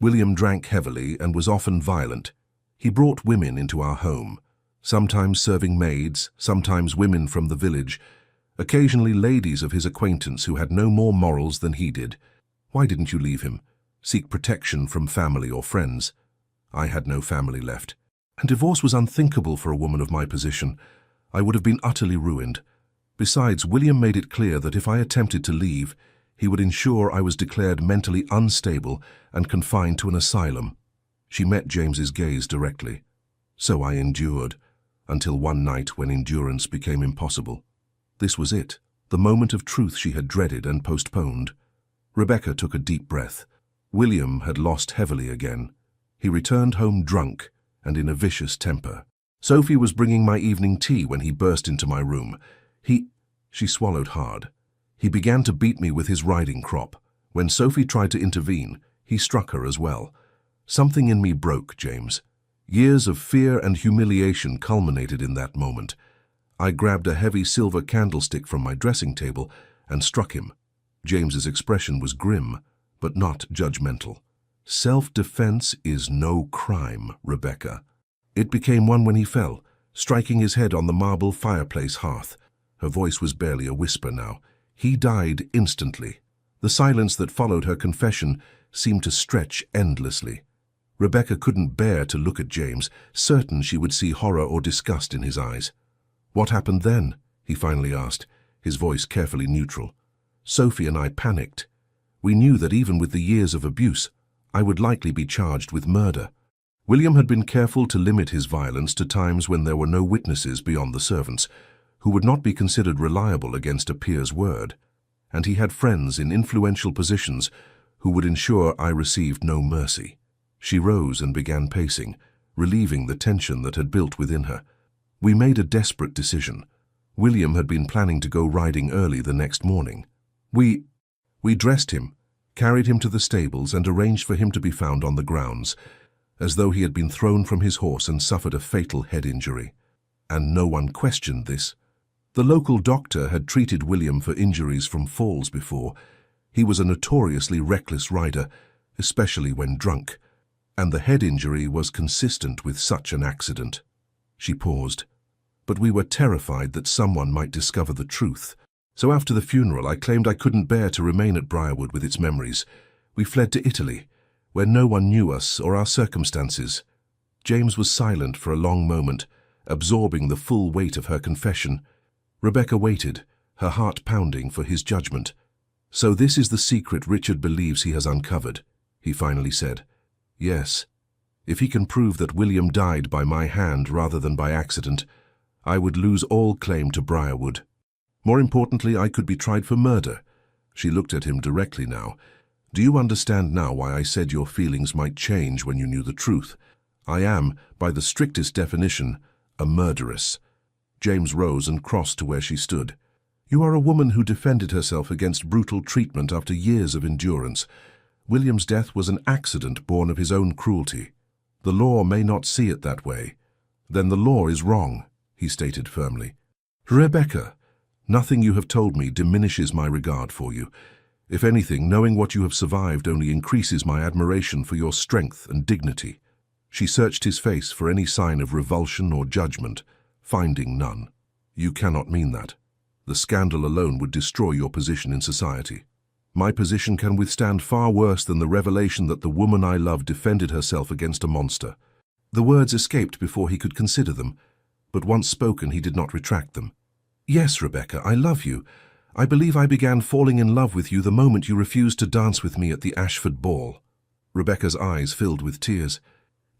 William drank heavily and was often violent. He brought women into our home, sometimes serving maids, sometimes women from the village, occasionally ladies of his acquaintance who had no more morals than he did. Why didn't you leave him? Seek protection from family or friends?" "I had no family left. And divorce was unthinkable for a woman of my position. I would have been utterly ruined. Besides, William made it clear that if I attempted to leave, he would ensure I was declared mentally unstable and confined to an asylum." She met James's gaze directly. "So I endured, until one night when endurance became impossible. This was it, the moment of truth she had dreaded and postponed. Rebecca took a deep breath. William had lost heavily again. He returned home drunk and in a vicious temper. Sophie was bringing my evening tea when he burst into my room. She swallowed hard. He began to beat me with his riding crop. When Sophie tried to intervene, he struck her as well. Something in me broke, James. Years of fear and humiliation culminated in that moment. I grabbed a heavy silver candlestick from my dressing table and struck him. James's expression was grim, but not judgmental. Self-defense is no crime, Rebecca. It became one when he fell, striking his head on the marble fireplace hearth. Her voice was barely a whisper now. He died instantly. The silence that followed her confession seemed to stretch endlessly. Rebecca couldn't bear to look at James, certain she would see horror or disgust in his eyes. "What happened then?" he finally asked, his voice carefully neutral. Sophie and I panicked. We knew that even with the years of abuse, I would likely be charged with murder. William had been careful to limit his violence to times when there were no witnesses beyond the servants, who would not be considered reliable against a peer's word, and he had friends in influential positions who would ensure I received no mercy. She rose and began pacing, relieving the tension that had built within her. We made a desperate decision. William had been planning to go riding early the next morning. We dressed him, carried him to the stables and arranged for him to be found on the grounds, as though he had been thrown from his horse and suffered a fatal head injury. And no one questioned this. The local doctor had treated William for injuries from falls before. He was a notoriously reckless rider, especially when drunk, and the head injury was consistent with such an accident. She paused. But we were terrified that someone might discover the truth. So after the funeral, I claimed I couldn't bear to remain at Briarwood with its memories. We fled to Italy, where no one knew us or our circumstances. James was silent for a long moment, absorbing the full weight of her confession. Rebecca waited, her heart pounding for his judgment. "So this is the secret Richard believes he has uncovered," he finally said. "Yes. If he can prove that William died by my hand rather than by accident, I would lose all claim to Briarwood. More importantly, I could be tried for murder." She looked at him directly now. "Do you understand now why I said your feelings might change when you knew the truth? I am, by the strictest definition, a murderess." James rose and crossed to where she stood. "You are a woman who defended herself against brutal treatment after years of endurance. William's death was an accident born of his own cruelty. The law may not see it that way. Then the law is wrong," he stated firmly. "Rebecca, nothing you have told me diminishes my regard for you. If anything, knowing what you have survived only increases my admiration for your strength and dignity." She searched his face for any sign of revulsion or judgment, finding none. "You cannot mean that. The scandal alone would destroy your position in society. My position can withstand far worse than the revelation that the woman I love defended herself against a monster." The words escaped before he could consider them, but once spoken he did not retract them. "Yes, Rebecca, I love you. I believe I began falling in love with you the moment you refused to dance with me at the Ashford ball." Rebecca's eyes filled with tears.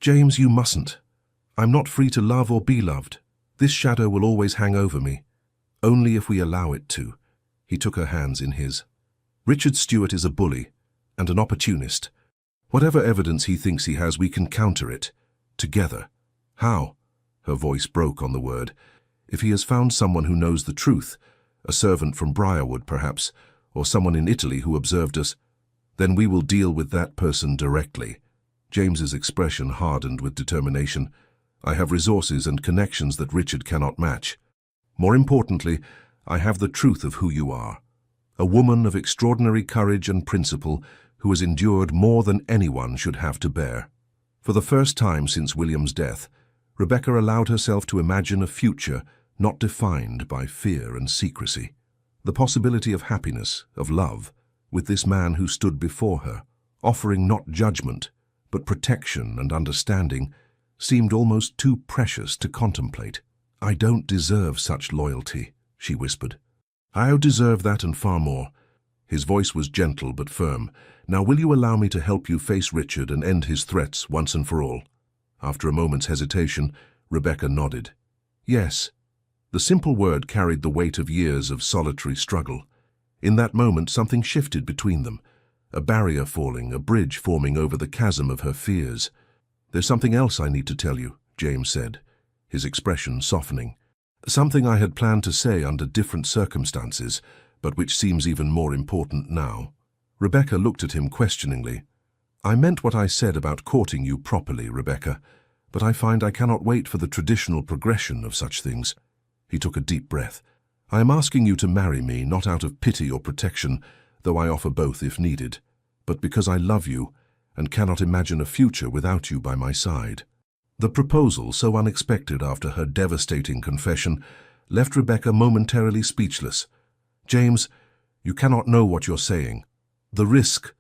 "James, you mustn't. I'm not free to love or be loved. This shadow will always hang over me. Only if we allow it to." He took her hands in his. "Richard Stewart is a bully and an opportunist. Whatever evidence he thinks he has, we can counter it. Together." "How?" Her voice broke on the word. "If he has found someone who knows the truth, a servant from Briarwood perhaps, or someone in Italy who observed us, then we will deal with that person directly." James's expression hardened with determination. "I have resources and connections that Richard cannot match. More importantly, I have the truth of who you are. A woman of extraordinary courage and principle who has endured more than anyone should have to bear." For the first time since William's death, Rebecca allowed herself to imagine a future not defined by fear and secrecy. The possibility of happiness, of love, with this man who stood before her, offering not judgment, but protection and understanding, seemed almost too precious to contemplate. "I don't deserve such loyalty," she whispered. "I deserve that and far more." His voice was gentle but firm. "Now will you allow me to help you face Richard and end his threats once and for all?" After a moment's hesitation, Rebecca nodded. "Yes." The simple word carried the weight of years of solitary struggle. In that moment, something shifted between them. a barrier falling, a bridge forming over the chasm of her fears. "There's something else I need to tell you," James said, his expression softening. "Something I had planned to say under different circumstances, but which seems even more important now." Rebecca looked at him questioningly. "I meant what I said about courting you properly, Rebecca, but I find I cannot wait for the traditional progression of such things." He took a deep breath. "I am asking you to marry me, not out of pity or protection, though I offer both if needed, but because I love you and cannot imagine a future without you by my side." The proposal, so unexpected after her devastating confession, left Rebecca momentarily speechless. "James, you cannot know what you're saying. The risk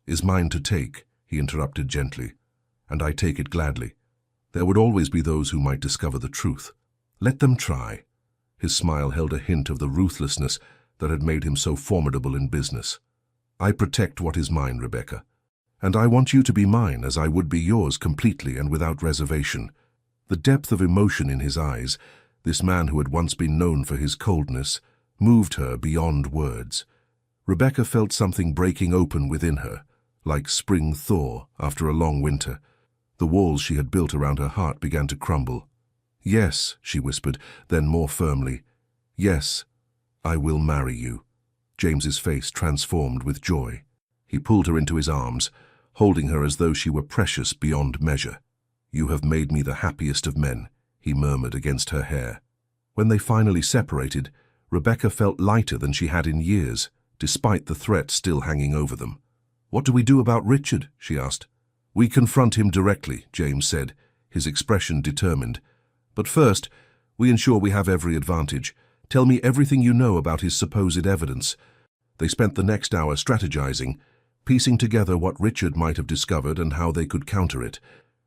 is mine to take," he interrupted gently, "and I take it gladly. There would always be those who might discover the truth. Let them try." His smile held a hint of the ruthlessness that had made him so formidable in business. "I protect what is mine, Rebecca, and I want you to be mine as I would be yours completely and without reservation." The depth of emotion in his eyes, this man who had once been known for his coldness, moved her beyond words. Rebecca felt something breaking open within her, like spring thaw after a long winter. The walls she had built around her heart began to crumble. "Yes," she whispered, then more firmly, "yes, I will marry you." James's face transformed with joy. He pulled her into his arms, holding her as though she were precious beyond measure. "You have made me the happiest of men," he murmured against her hair. When they finally separated, Rebecca felt lighter than she had in years, despite the threat still hanging over them. "What do we do about Richard?" she asked. "We confront him directly," James said, his expression determined. "But first, we ensure we have every advantage. Tell me everything you know about his supposed evidence." They spent the next hour strategizing, piecing together what Richard might have discovered and how they could counter it.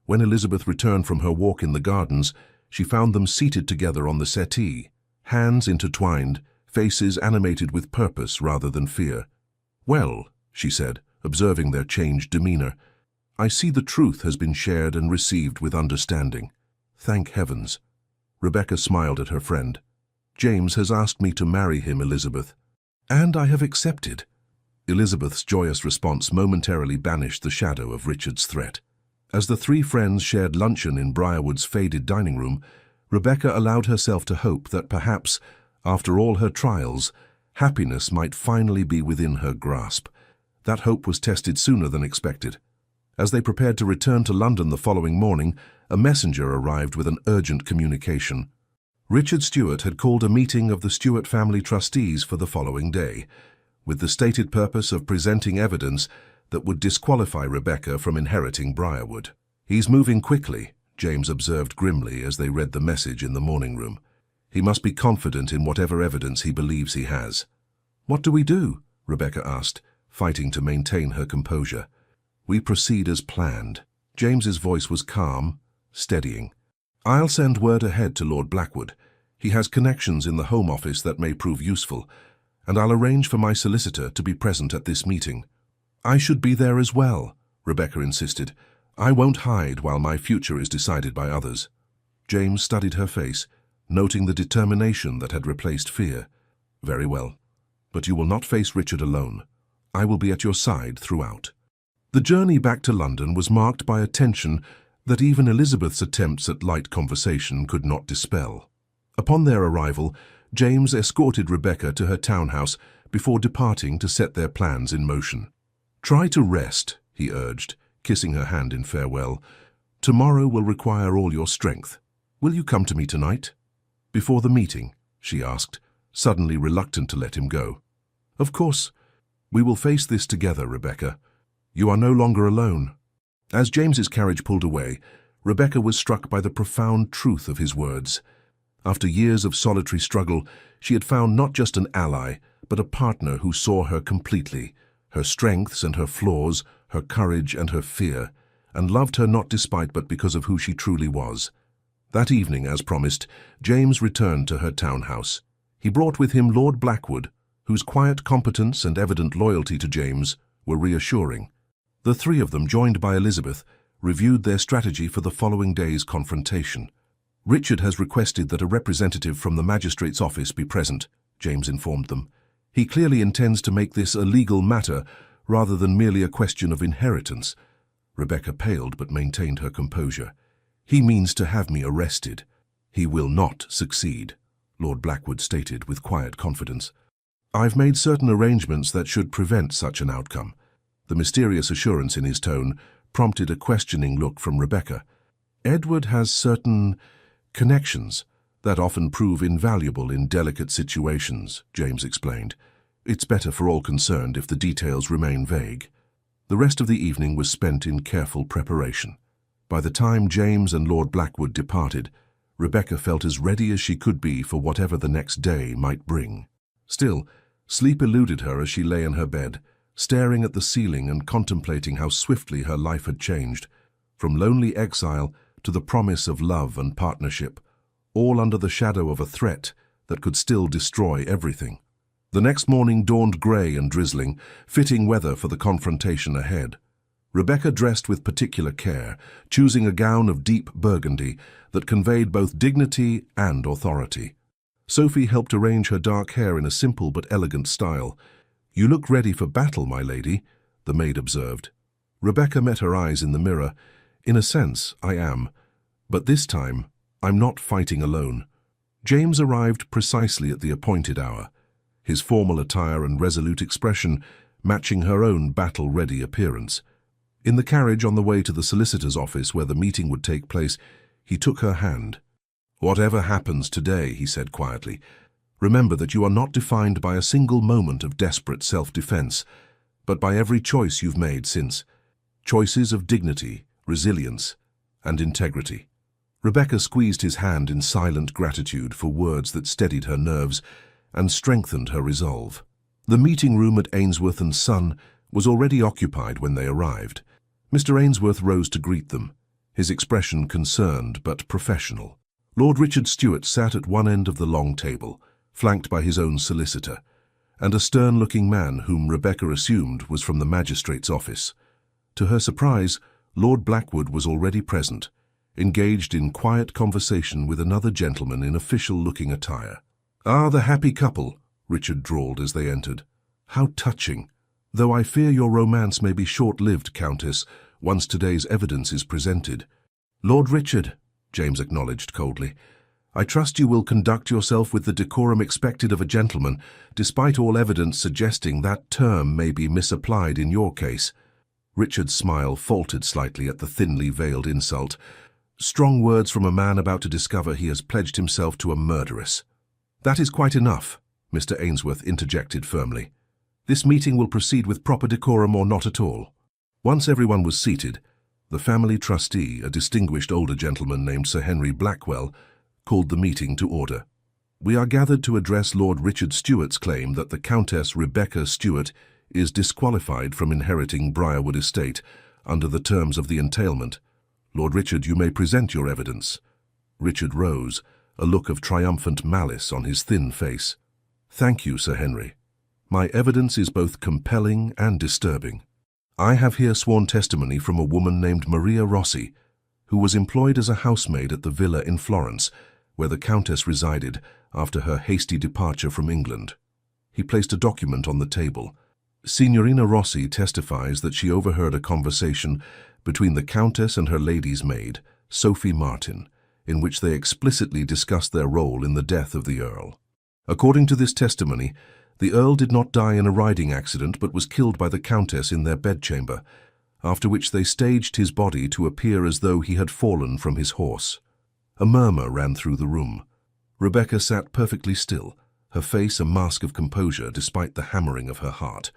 When Elizabeth returned from her walk in the gardens, she found them seated together on the settee, hands intertwined, faces animated with purpose rather than fear. "Well," she said, observing their changed demeanor, "I see the truth has been shared and received with understanding. Thank heavens." Rebecca smiled at her friend. "James has asked me to marry him, Elizabeth, and I have accepted." Elizabeth's joyous response momentarily banished the shadow of Richard's threat. As the three friends shared luncheon in Briarwood's faded dining room, Rebecca allowed herself to hope that perhaps, after all her trials, happiness might finally be within her grasp. That hope was tested sooner than expected. As they prepared to return to London the following morning, a messenger arrived with an urgent communication. Richard Stuart had called a meeting of the Stuart family trustees for the following day, with the stated purpose of presenting evidence that would disqualify Rebecca from inheriting Briarwood. "He's moving quickly," James observed grimly as they read the message in the morning room. "He must be confident in whatever evidence he believes he has." "What do we do?" Rebecca asked, fighting to maintain her composure. "We proceed as planned." James's voice was calm, steadying. "I'll send word ahead to Lord Blackwood. He has connections in the Home Office that may prove useful, and I'll arrange for my solicitor to be present at this meeting." "I should be there as well," Rebecca insisted. "I won't hide while my future is decided by others." James studied her face, noting the determination that had replaced fear. "Very well. But you will not face Richard alone. I will be at your side throughout." The journey back to London was marked by a tension that even Elizabeth's attempts at light conversation could not dispel. Upon their arrival, James escorted Rebecca to her townhouse before departing to set their plans in motion. "Try to rest," he urged, kissing her hand in farewell. "Tomorrow will require all your strength. Will you come to me tonight?" "Before the meeting?" she asked, suddenly reluctant to let him go. "Of course. We will face this together, Rebecca. You are no longer alone." As James's carriage pulled away, Rebecca was struck by the profound truth of his words. After years of solitary struggle, she had found not just an ally, but a partner who saw her completely, her strengths and her flaws, her courage and her fear, and loved her not despite but because of who she truly was. That evening, as promised, James returned to her townhouse. He brought with him Lord Blackwood, whose quiet competence and evident loyalty to James were reassuring. The three of them, joined by Elizabeth, reviewed their strategy for the following day's confrontation. "Richard has requested that a representative from the magistrate's office be present," James informed them. "He clearly intends to make this a legal matter rather than merely a question of inheritance. Rebecca paled but maintained her composure. "He means to have me arrested." "He will not succeed," Lord Blackwood stated with quiet confidence. "I've made certain arrangements that should prevent such an outcome." The mysterious assurance in his tone prompted a questioning look from Rebecca. "Edward has certain connections that often prove invaluable in delicate situations," James explained. "It's better for all concerned if the details remain vague." The rest of the evening was spent in careful preparation. By the time James and Lord Blackwood departed, Rebecca felt as ready as she could be for whatever the next day might bring. Still, sleep eluded her as she lay in her bed, staring at the ceiling and contemplating how swiftly her life had changed, from lonely exile to the promise of love and partnership, all under the shadow of a threat that could still destroy everything. The next morning dawned grey and drizzling, fitting weather for the confrontation ahead. Rebecca dressed with particular care, choosing a gown of deep burgundy that conveyed both dignity and authority. Sophie helped arrange her dark hair in a simple but elegant style. "You look ready for battle, my lady," the maid observed. Rebecca met her eyes in the mirror. "In a sense, I am. But this time, I'm not fighting alone." James arrived precisely at the appointed hour, his formal attire and resolute expression matching her own battle-ready appearance. In the carriage on the way to the solicitor's office where the meeting would take place, he took her hand. "Whatever happens today," he said quietly, "remember that you are not defined by a single moment of desperate self-defense, but by every choice you've made since. Choices of dignity, resilience, and integrity." Rebecca squeezed his hand in silent gratitude for words that steadied her nerves and strengthened her resolve. The meeting room at Ainsworth and Son was already occupied when they arrived. Mr. Ainsworth rose to greet them, his expression concerned but professional. Lord Richard Stuart sat at one end of the long table, flanked by his own solicitor, and a stern-looking man whom Rebecca assumed was from the magistrate's office. To her surprise, Lord Blackwood was already present, engaged in quiet conversation with another gentleman in official-looking attire. "Ah, the happy couple," Richard drawled as they entered. "How touching! Though I fear your romance may be short-lived, Countess, once today's evidence is presented." "Lord Richard," James acknowledged coldly, "I trust you will conduct yourself with the decorum expected of a gentleman, despite all evidence suggesting that term may be misapplied in your case." Richard's smile faltered slightly at the thinly veiled insult. "Strong words from a man about to discover he has pledged himself to a murderess." "That is quite enough," Mr. Ainsworth interjected firmly. "This meeting will proceed with proper decorum or not at all." Once everyone was seated, the family trustee, a distinguished older gentleman named Sir Henry Blackwell, called the meeting to order. "We are gathered to address Lord Richard Stuart's claim that the Countess Rebecca Stuart is disqualified from inheriting Briarwood Estate under the terms of the entailment. Lord Richard, you may present your evidence." Richard rose, a look of triumphant malice on his thin face. "Thank you, Sir Henry. My evidence is both compelling and disturbing. I have here sworn testimony from a woman named Maria Rossi, who was employed as a housemaid at the villa in Florence, where the Countess resided after her hasty departure from England." He placed a document on the table. "Signorina Rossi testifies that she overheard a conversation between the Countess and her lady's maid, Sophie Martin, in which they explicitly discussed their role in the death of the Earl. According to this testimony, the Earl did not die in a riding accident but was killed by the Countess in their bedchamber, after which they staged his body to appear as though he had fallen from his horse." A murmur ran through the room. Rebecca sat perfectly still, her face a mask of composure despite the hammering of her heart.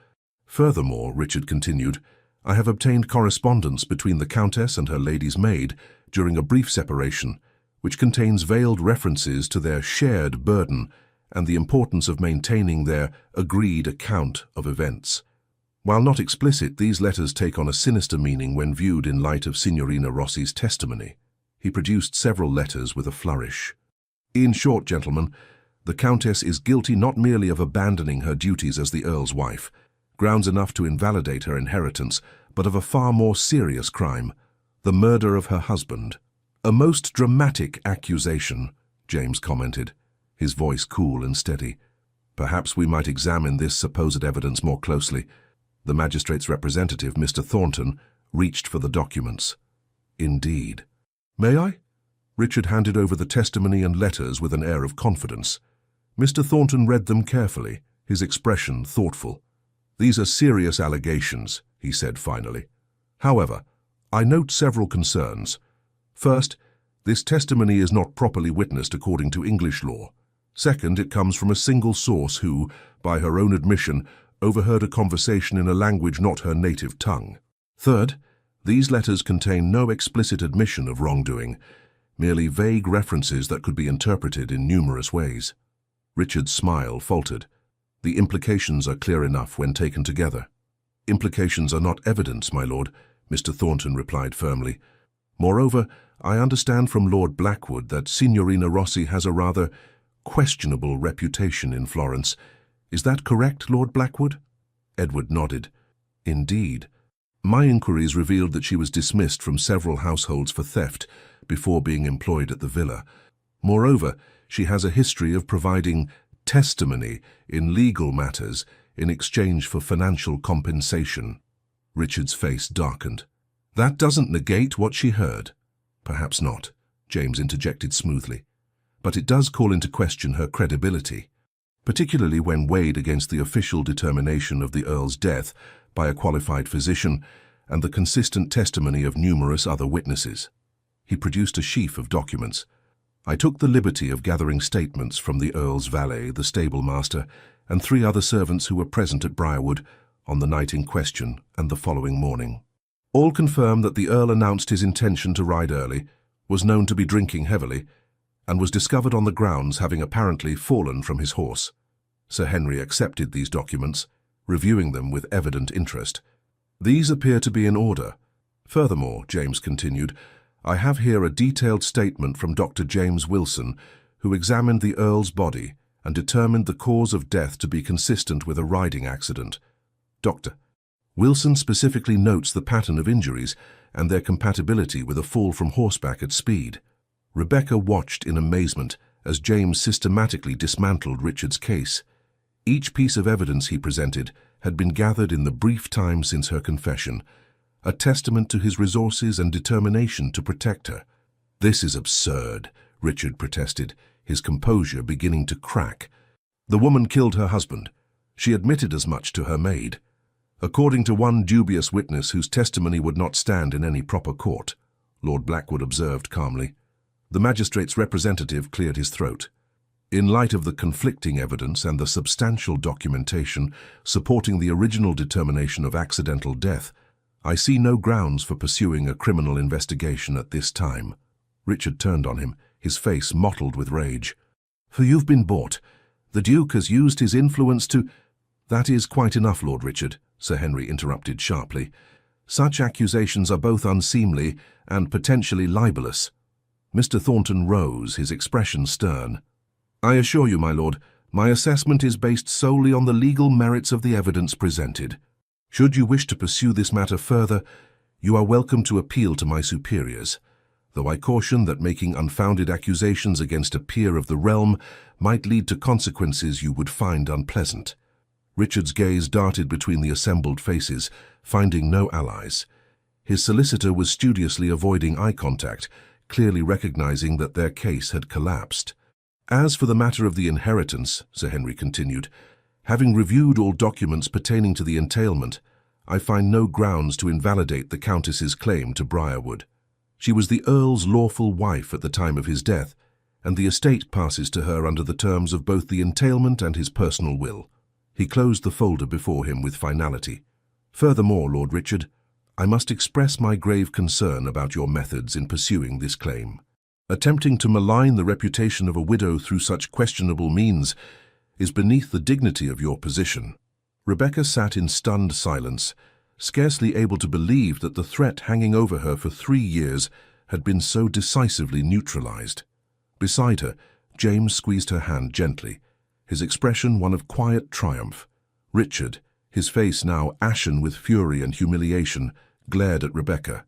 "Furthermore," Richard continued, "I have obtained correspondence between the Countess and her lady's maid during a brief separation, which contains veiled references to their shared burden and the importance of maintaining their agreed account of events. While not explicit, these letters take on a sinister meaning when viewed in light of Signorina Rossi's testimony." He produced several letters with a flourish. "In short, gentlemen, the Countess is guilty not merely of abandoning her duties as the Earl's wife, grounds enough to invalidate her inheritance, but of a far more serious crime, the murder of her husband." "A most dramatic accusation," James commented, his voice cool and steady. "Perhaps we might examine this supposed evidence more closely. The magistrate's representative, Mr. Thornton, reached for the documents. Indeed. May I? Richard handed over the testimony and letters with an air of confidence. Mr. Thornton read them carefully, his expression thoughtful. These are serious allegations, he said finally. However, I note several concerns. First, this testimony is not properly witnessed according to English law. Second, it comes from a single source who, by her own admission, overheard a conversation in a language not her native tongue. Third, these letters contain no explicit admission of wrongdoing, merely vague references that could be interpreted in numerous ways. Richard's smile faltered. The implications are clear enough when taken together. Implications are not evidence, my lord, Mr. Thornton replied firmly. Moreover, I understand from Lord Blackwood that Signorina Rossi has a rather questionable reputation in Florence. Is that correct, Lord Blackwood? Edward nodded. Indeed. My inquiries revealed that she was dismissed from several households for theft before being employed at the villa. Moreover, she has a history of providing testimony in legal matters in exchange for financial compensation. Richard's face darkened. That doesn't negate what she heard. Perhaps not, James interjected smoothly. But it does call into question her credibility, particularly when weighed against the official determination of the Earl's death by a qualified physician and the consistent testimony of numerous other witnesses. He produced a sheaf of documents. I took the liberty of gathering statements from the Earl's valet, the stable-master, and 3 other servants who were present at Briarwood on the night in question and the following morning. All confirm that the Earl announced his intention to ride early, was known to be drinking heavily, and was discovered on the grounds having apparently fallen from his horse. Sir Henry accepted these documents, reviewing them with evident interest. These appear to be in order. Furthermore, James continued, I have here a detailed statement from Dr. James Wilson, who examined the Earl's body and determined the cause of death to be consistent with a riding accident. Dr. Wilson specifically notes the pattern of injuries and their compatibility with a fall from horseback at speed. Rebecca watched in amazement as James systematically dismantled Richard's case. Each piece of evidence he presented had been gathered in the brief time since her confession, a testament to his resources and determination to protect her. This is absurd, Richard protested, his composure beginning to crack. The woman killed her husband. She admitted as much to her maid. According to one dubious witness whose testimony would not stand in any proper court, Lord Blackwood observed calmly. The magistrate's representative cleared his throat. In light of the conflicting evidence and the substantial documentation supporting the original determination of accidental death, I see no grounds for pursuing a criminal investigation at this time. Richard turned on him, his face mottled with rage. For you've been bought. The Duke has used his influence to— That is quite enough, Lord Richard, Sir Henry interrupted sharply. Such accusations are both unseemly and potentially libelous. Mr. Thornton rose, his expression stern. I assure you, my lord, my assessment is based solely on the legal merits of the evidence presented. Should you wish to pursue this matter further, you are welcome to appeal to my superiors, though I caution that making unfounded accusations against a peer of the realm might lead to consequences you would find unpleasant. Richard's gaze darted between the assembled faces, finding no allies. His solicitor was studiously avoiding eye contact, clearly recognizing that their case had collapsed. As for the matter of the inheritance, Sir Henry continued, having reviewed all documents pertaining to the entailment, I find no grounds to invalidate the Countess's claim to Briarwood. She was the Earl's lawful wife at the time of his death, and the estate passes to her under the terms of both the entailment and his personal will. He closed the folder before him with finality. Furthermore, Lord Richard, I must express my grave concern about your methods in pursuing this claim. Attempting to malign the reputation of a widow through such questionable means is beneath the dignity of your position. Rebecca sat in stunned silence, scarcely able to believe that the threat hanging over her for 3 years had been so decisively neutralized. Beside her, James squeezed her hand gently, his expression one of quiet triumph. Richard, his face now ashen with fury and humiliation, glared at Rebecca.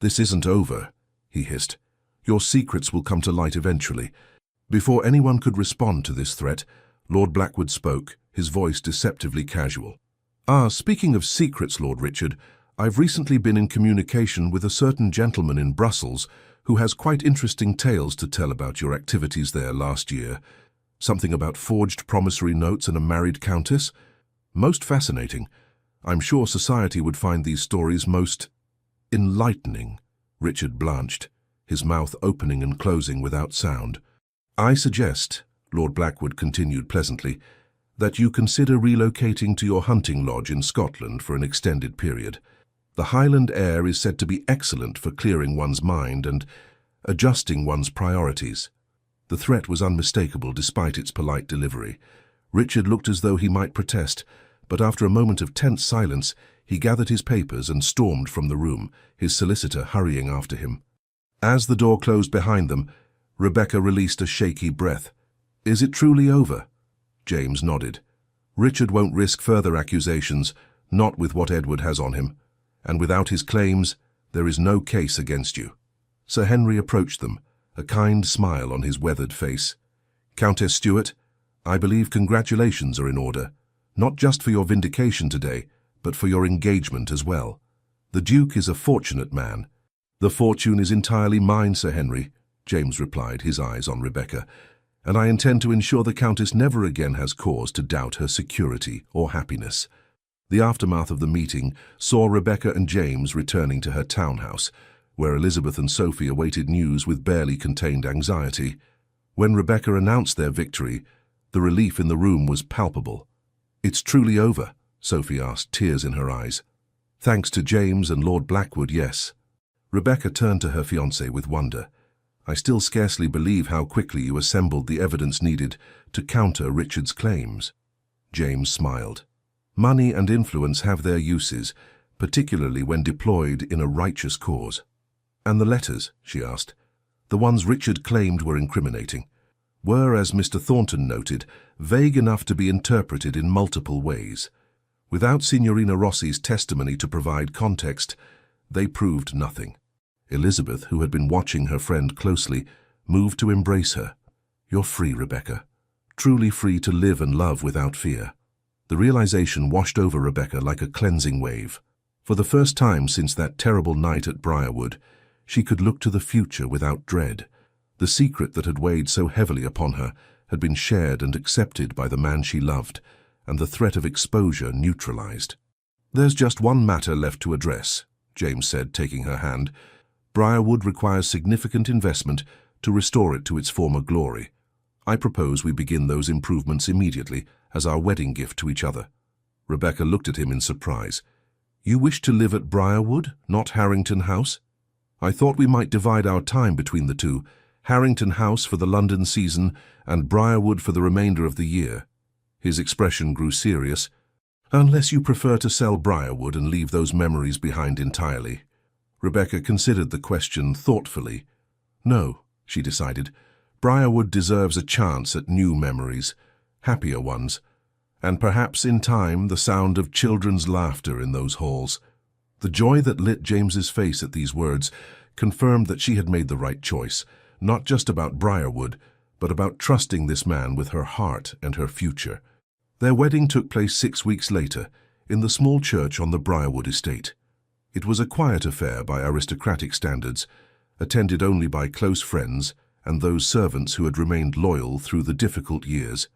This isn't over, he hissed. Your secrets will come to light eventually. Before anyone could respond to this threat, Lord Blackwood spoke, his voice deceptively casual. Speaking of secrets, Lord Richard, I've recently been in communication with a certain gentleman in Brussels who has quite interesting tales to tell about your activities there last year. Something about forged promissory notes and a married countess. Most fascinating. I'm sure society would find these stories most enlightening. Richard blanched, his mouth opening and closing without sound. I suggest, Lord Blackwood continued pleasantly, that you consider relocating to your hunting lodge in Scotland for an extended period. The Highland air is said to be excellent for clearing one's mind and adjusting one's priorities. The threat was unmistakable despite its polite delivery. Richard looked as though he might protest, but after a moment of tense silence, he gathered his papers and stormed from the room, his solicitor hurrying after him. As the door closed behind them, Rebecca released a shaky breath. "Is it truly over?" James nodded. "Richard won't risk further accusations, not with what Edward has on him. And without his claims, there is no case against you." Sir Henry approached them, a kind smile on his weathered face. "Countess Stuart, I believe congratulations are in order, not just for your vindication today, but for your engagement as well. The Duke is a fortunate man." "The fortune is entirely mine, Sir Henry," James replied, his eyes on Rebecca, "and I intend to ensure the Countess never again has cause to doubt her security or happiness." The aftermath of the meeting saw Rebecca and James returning to her townhouse, where Elizabeth and Sophie awaited news with barely contained anxiety. When Rebecca announced their victory, the relief in the room was palpable. "It's truly over?" Sophie asked, tears in her eyes. "Thanks to James and Lord Blackwood, yes." Rebecca turned to her fiancé with wonder. "I still scarcely believe how quickly you assembled the evidence needed to counter Richard's claims." James smiled. "Money and influence have their uses, particularly when deployed in a righteous cause." "And the letters?" she asked. "The ones Richard claimed were incriminating, were, as Mr. Thornton noted, vague enough to be interpreted in multiple ways. Without Signorina Rossi's testimony to provide context, they proved nothing." Elizabeth, who had been watching her friend closely, moved to embrace her. "You're free, Rebecca. Truly free to live and love without fear." The realization washed over Rebecca like a cleansing wave. For the first time since that terrible night at Briarwood, she could look to the future without dread. The secret that had weighed so heavily upon her had been shared and accepted by the man she loved, and the threat of exposure neutralized. "There's just one matter left to address," James said, taking her hand. "Briarwood requires significant investment to restore it to its former glory. I propose we begin those improvements immediately as our wedding gift to each other." Rebecca looked at him in surprise. "You wish to live at Briarwood, not Harrington House?" "I thought we might divide our time between the two, Harrington House for the London season and Briarwood for the remainder of the year." His expression grew serious. "Unless you prefer to sell Briarwood and leave those memories behind entirely." Rebecca considered the question thoughtfully. "No," she decided. "Briarwood deserves a chance at new memories, happier ones, and perhaps in time the sound of children's laughter in those halls." The joy that lit James's face at these words confirmed that she had made the right choice, not just about Briarwood, but about trusting this man with her heart and her future. Their wedding took place 6 weeks later, in the small church on the Briarwood estate. It was a quiet affair by aristocratic standards, attended only by close friends and those servants who had remained loyal through the difficult years.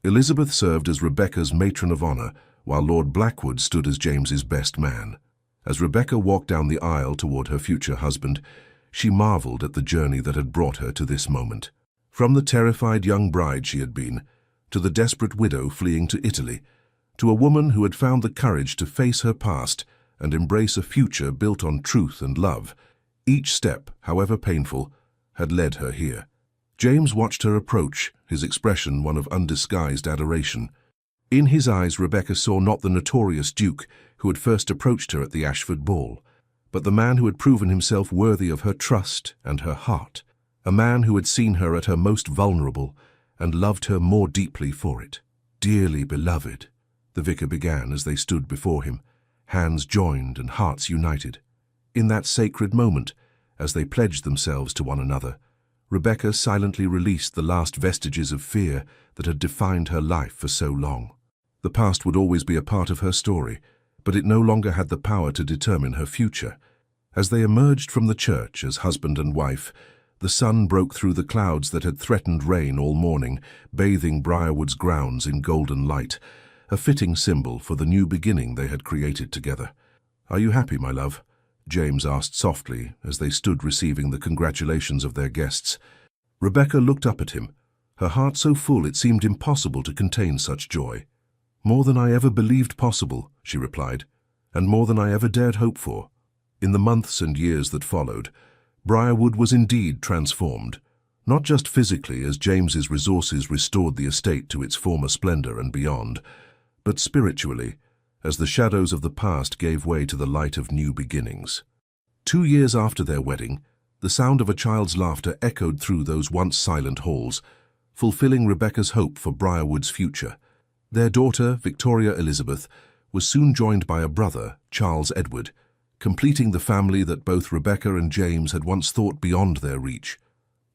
Elizabeth served as Rebecca's matron of honor, while Lord Blackwood stood as James's best man. As Rebecca walked down the aisle toward her future husband, she marveled at the journey that had brought her to this moment. From the terrified young bride she had been, to the desperate widow fleeing to Italy, to a woman who had found the courage to face her past and embrace a future built on truth and love, each step, however painful, had led her here. James watched her approach, his expression one of undisguised adoration. In his eyes, Rebecca saw not the notorious Duke who had first approached her at the Ashford ball, but the man who had proven himself worthy of her trust and her heart, a man who had seen her at her most vulnerable and loved her more deeply for it. "Dearly beloved," the vicar began as they stood before him, hands joined and hearts united. In that sacred moment, as they pledged themselves to one another, Rebecca silently released the last vestiges of fear that had defined her life for so long. The past would always be a part of her story, but it no longer had the power to determine her future. As they emerged from the church as husband and wife, the sun broke through the clouds that had threatened rain all morning, bathing Briarwood's grounds in golden light, a fitting symbol for the new beginning they had created together. "Are you happy, my love?" James asked softly as they stood receiving the congratulations of their guests. Rebecca looked up at him, her heart so full it seemed impossible to contain such joy. "More than I ever believed possible," she replied, "and more than I ever dared hope for." In the months and years that followed, Briarwood was indeed transformed, not just physically as James's resources restored the estate to its former splendor and beyond, but spiritually, as the shadows of the past gave way to the light of new beginnings. 2 years after their wedding, the sound of a child's laughter echoed through those once silent halls, fulfilling Rebecca's hope for Briarwood's future. Their daughter, Victoria Elizabeth, was soon joined by a brother, Charles Edward, completing the family that both Rebecca and James had once thought beyond their reach.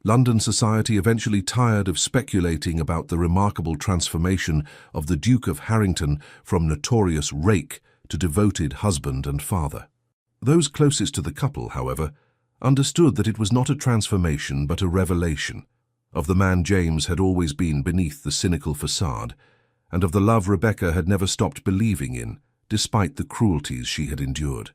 London society eventually tired of speculating about the remarkable transformation of the Duke of Harrington from notorious rake to devoted husband and father. Those closest to the couple, however, understood that it was not a transformation but a revelation of the man James had always been beneath the cynical facade, and of the love Rebecca had never stopped believing in, despite the cruelties she had endured.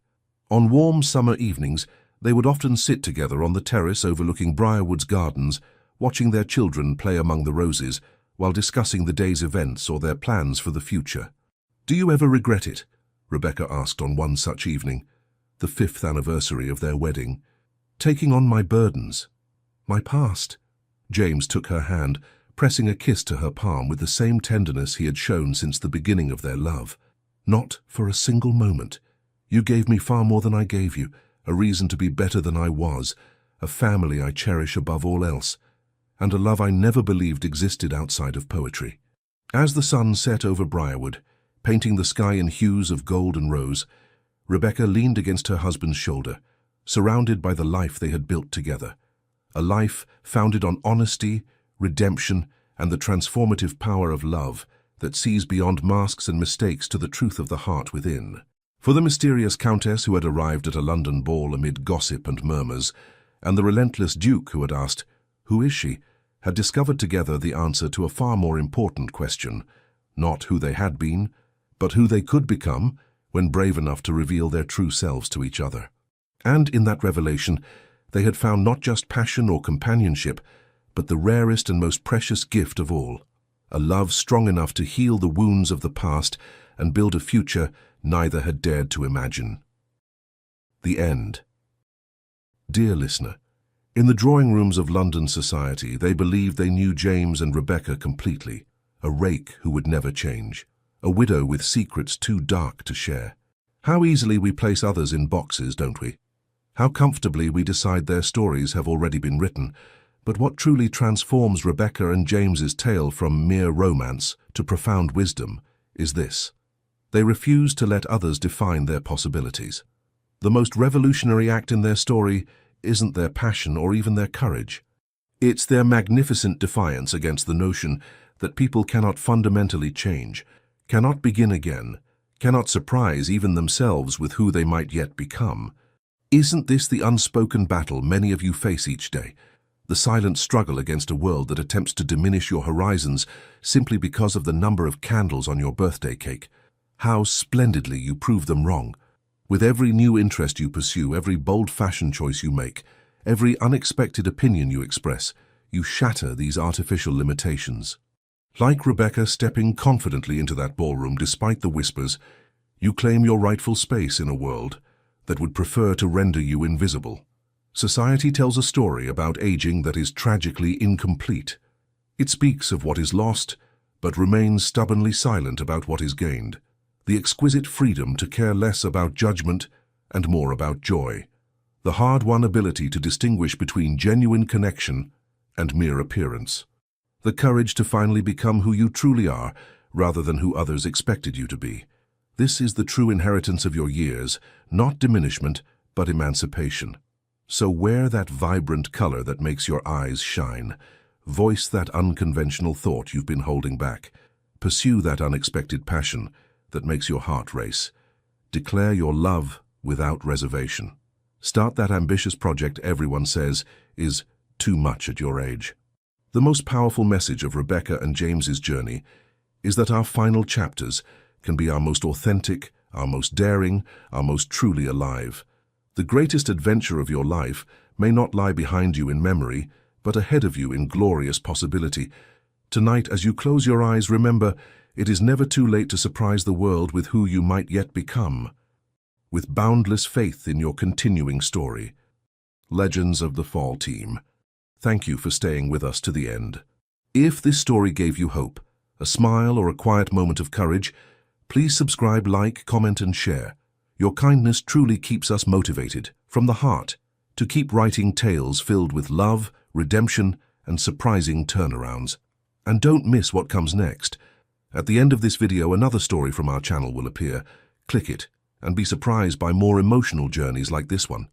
On warm summer evenings, they would often sit together on the terrace overlooking Briarwood's gardens, watching their children play among the roses, while discussing the day's events or their plans for the future. "Do you ever regret it?" Rebecca asked on one such evening, the 5th anniversary of their wedding. "Taking on my burdens, my past." James took her hand, pressing a kiss to her palm with the same tenderness he had shown since the beginning of their love. "Not for a single moment. You gave me far more than I gave you, a reason to be better than I was, a family I cherish above all else, and a love I never believed existed outside of poetry." As the sun set over Briarwood, painting the sky in hues of gold and rose, Rebecca leaned against her husband's shoulder, surrounded by the life they had built together, a life founded on honesty, redemption, and the transformative power of love that sees beyond masks and mistakes to the truth of the heart within. For the mysterious countess who had arrived at a London ball amid gossip and murmurs, and the relentless duke who had asked, "Who is she?" had discovered together the answer to a far more important question, not who they had been, but who they could become when brave enough to reveal their true selves to each other. And in that revelation, they had found not just passion or companionship, but the rarest and most precious gift of all, a love strong enough to heal the wounds of the past and build a future neither had dared to imagine. The end. Dear listener, in the drawing rooms of London society, they believed they knew James and Rebecca completely, a rake who would never change, a widow with secrets too dark to share. How easily we place others in boxes, don't we? How comfortably we decide their stories have already been written. But what truly transforms Rebecca and James's tale from mere romance to profound wisdom is this: they refuse to let others define their possibilities. The most revolutionary act in their story isn't their passion or even their courage. It's their magnificent defiance against the notion that people cannot fundamentally change, cannot begin again, cannot surprise even themselves with who they might yet become. Isn't this the unspoken battle many of you face each day? The silent struggle against a world that attempts to diminish your horizons simply because of the number of candles on your birthday cake. How splendidly you prove them wrong. With every new interest you pursue, every bold fashion choice you make, every unexpected opinion you express, you shatter these artificial limitations. Like Rebecca stepping confidently into that ballroom despite the whispers, you claim your rightful space in a world that would prefer to render you invisible. Society tells a story about aging that is tragically incomplete. It speaks of what is lost, but remains stubbornly silent about what is gained. The exquisite freedom to care less about judgment and more about joy. The hard-won ability to distinguish between genuine connection and mere appearance. The courage to finally become who you truly are, rather than who others expected you to be. This is the true inheritance of your years, not diminishment, but emancipation. So wear that vibrant color that makes your eyes shine. Voice that unconventional thought you've been holding back. Pursue that unexpected passion that makes your heart race. Declare your love without reservation. Start that ambitious project everyone says is too much at your age. The most powerful message of Rebecca and James's journey is that our final chapters can be our most authentic, our most daring, our most truly alive. The greatest adventure of your life may not lie behind you in memory, but ahead of you in glorious possibility. Tonight, as you close your eyes, remember, it is never too late to surprise the world with who you might yet become. With boundless faith in your continuing story. Legends of the Fall team, thank you for staying with us to the end. If this story gave you hope, a smile, or a quiet moment of courage, please subscribe, like, comment, and share. Your kindness truly keeps us motivated, from the heart, to keep writing tales filled with love, redemption, and surprising turnarounds. And don't miss what comes next. At the end of this video, another story from our channel will appear. Click it, and be surprised by more emotional journeys like this one.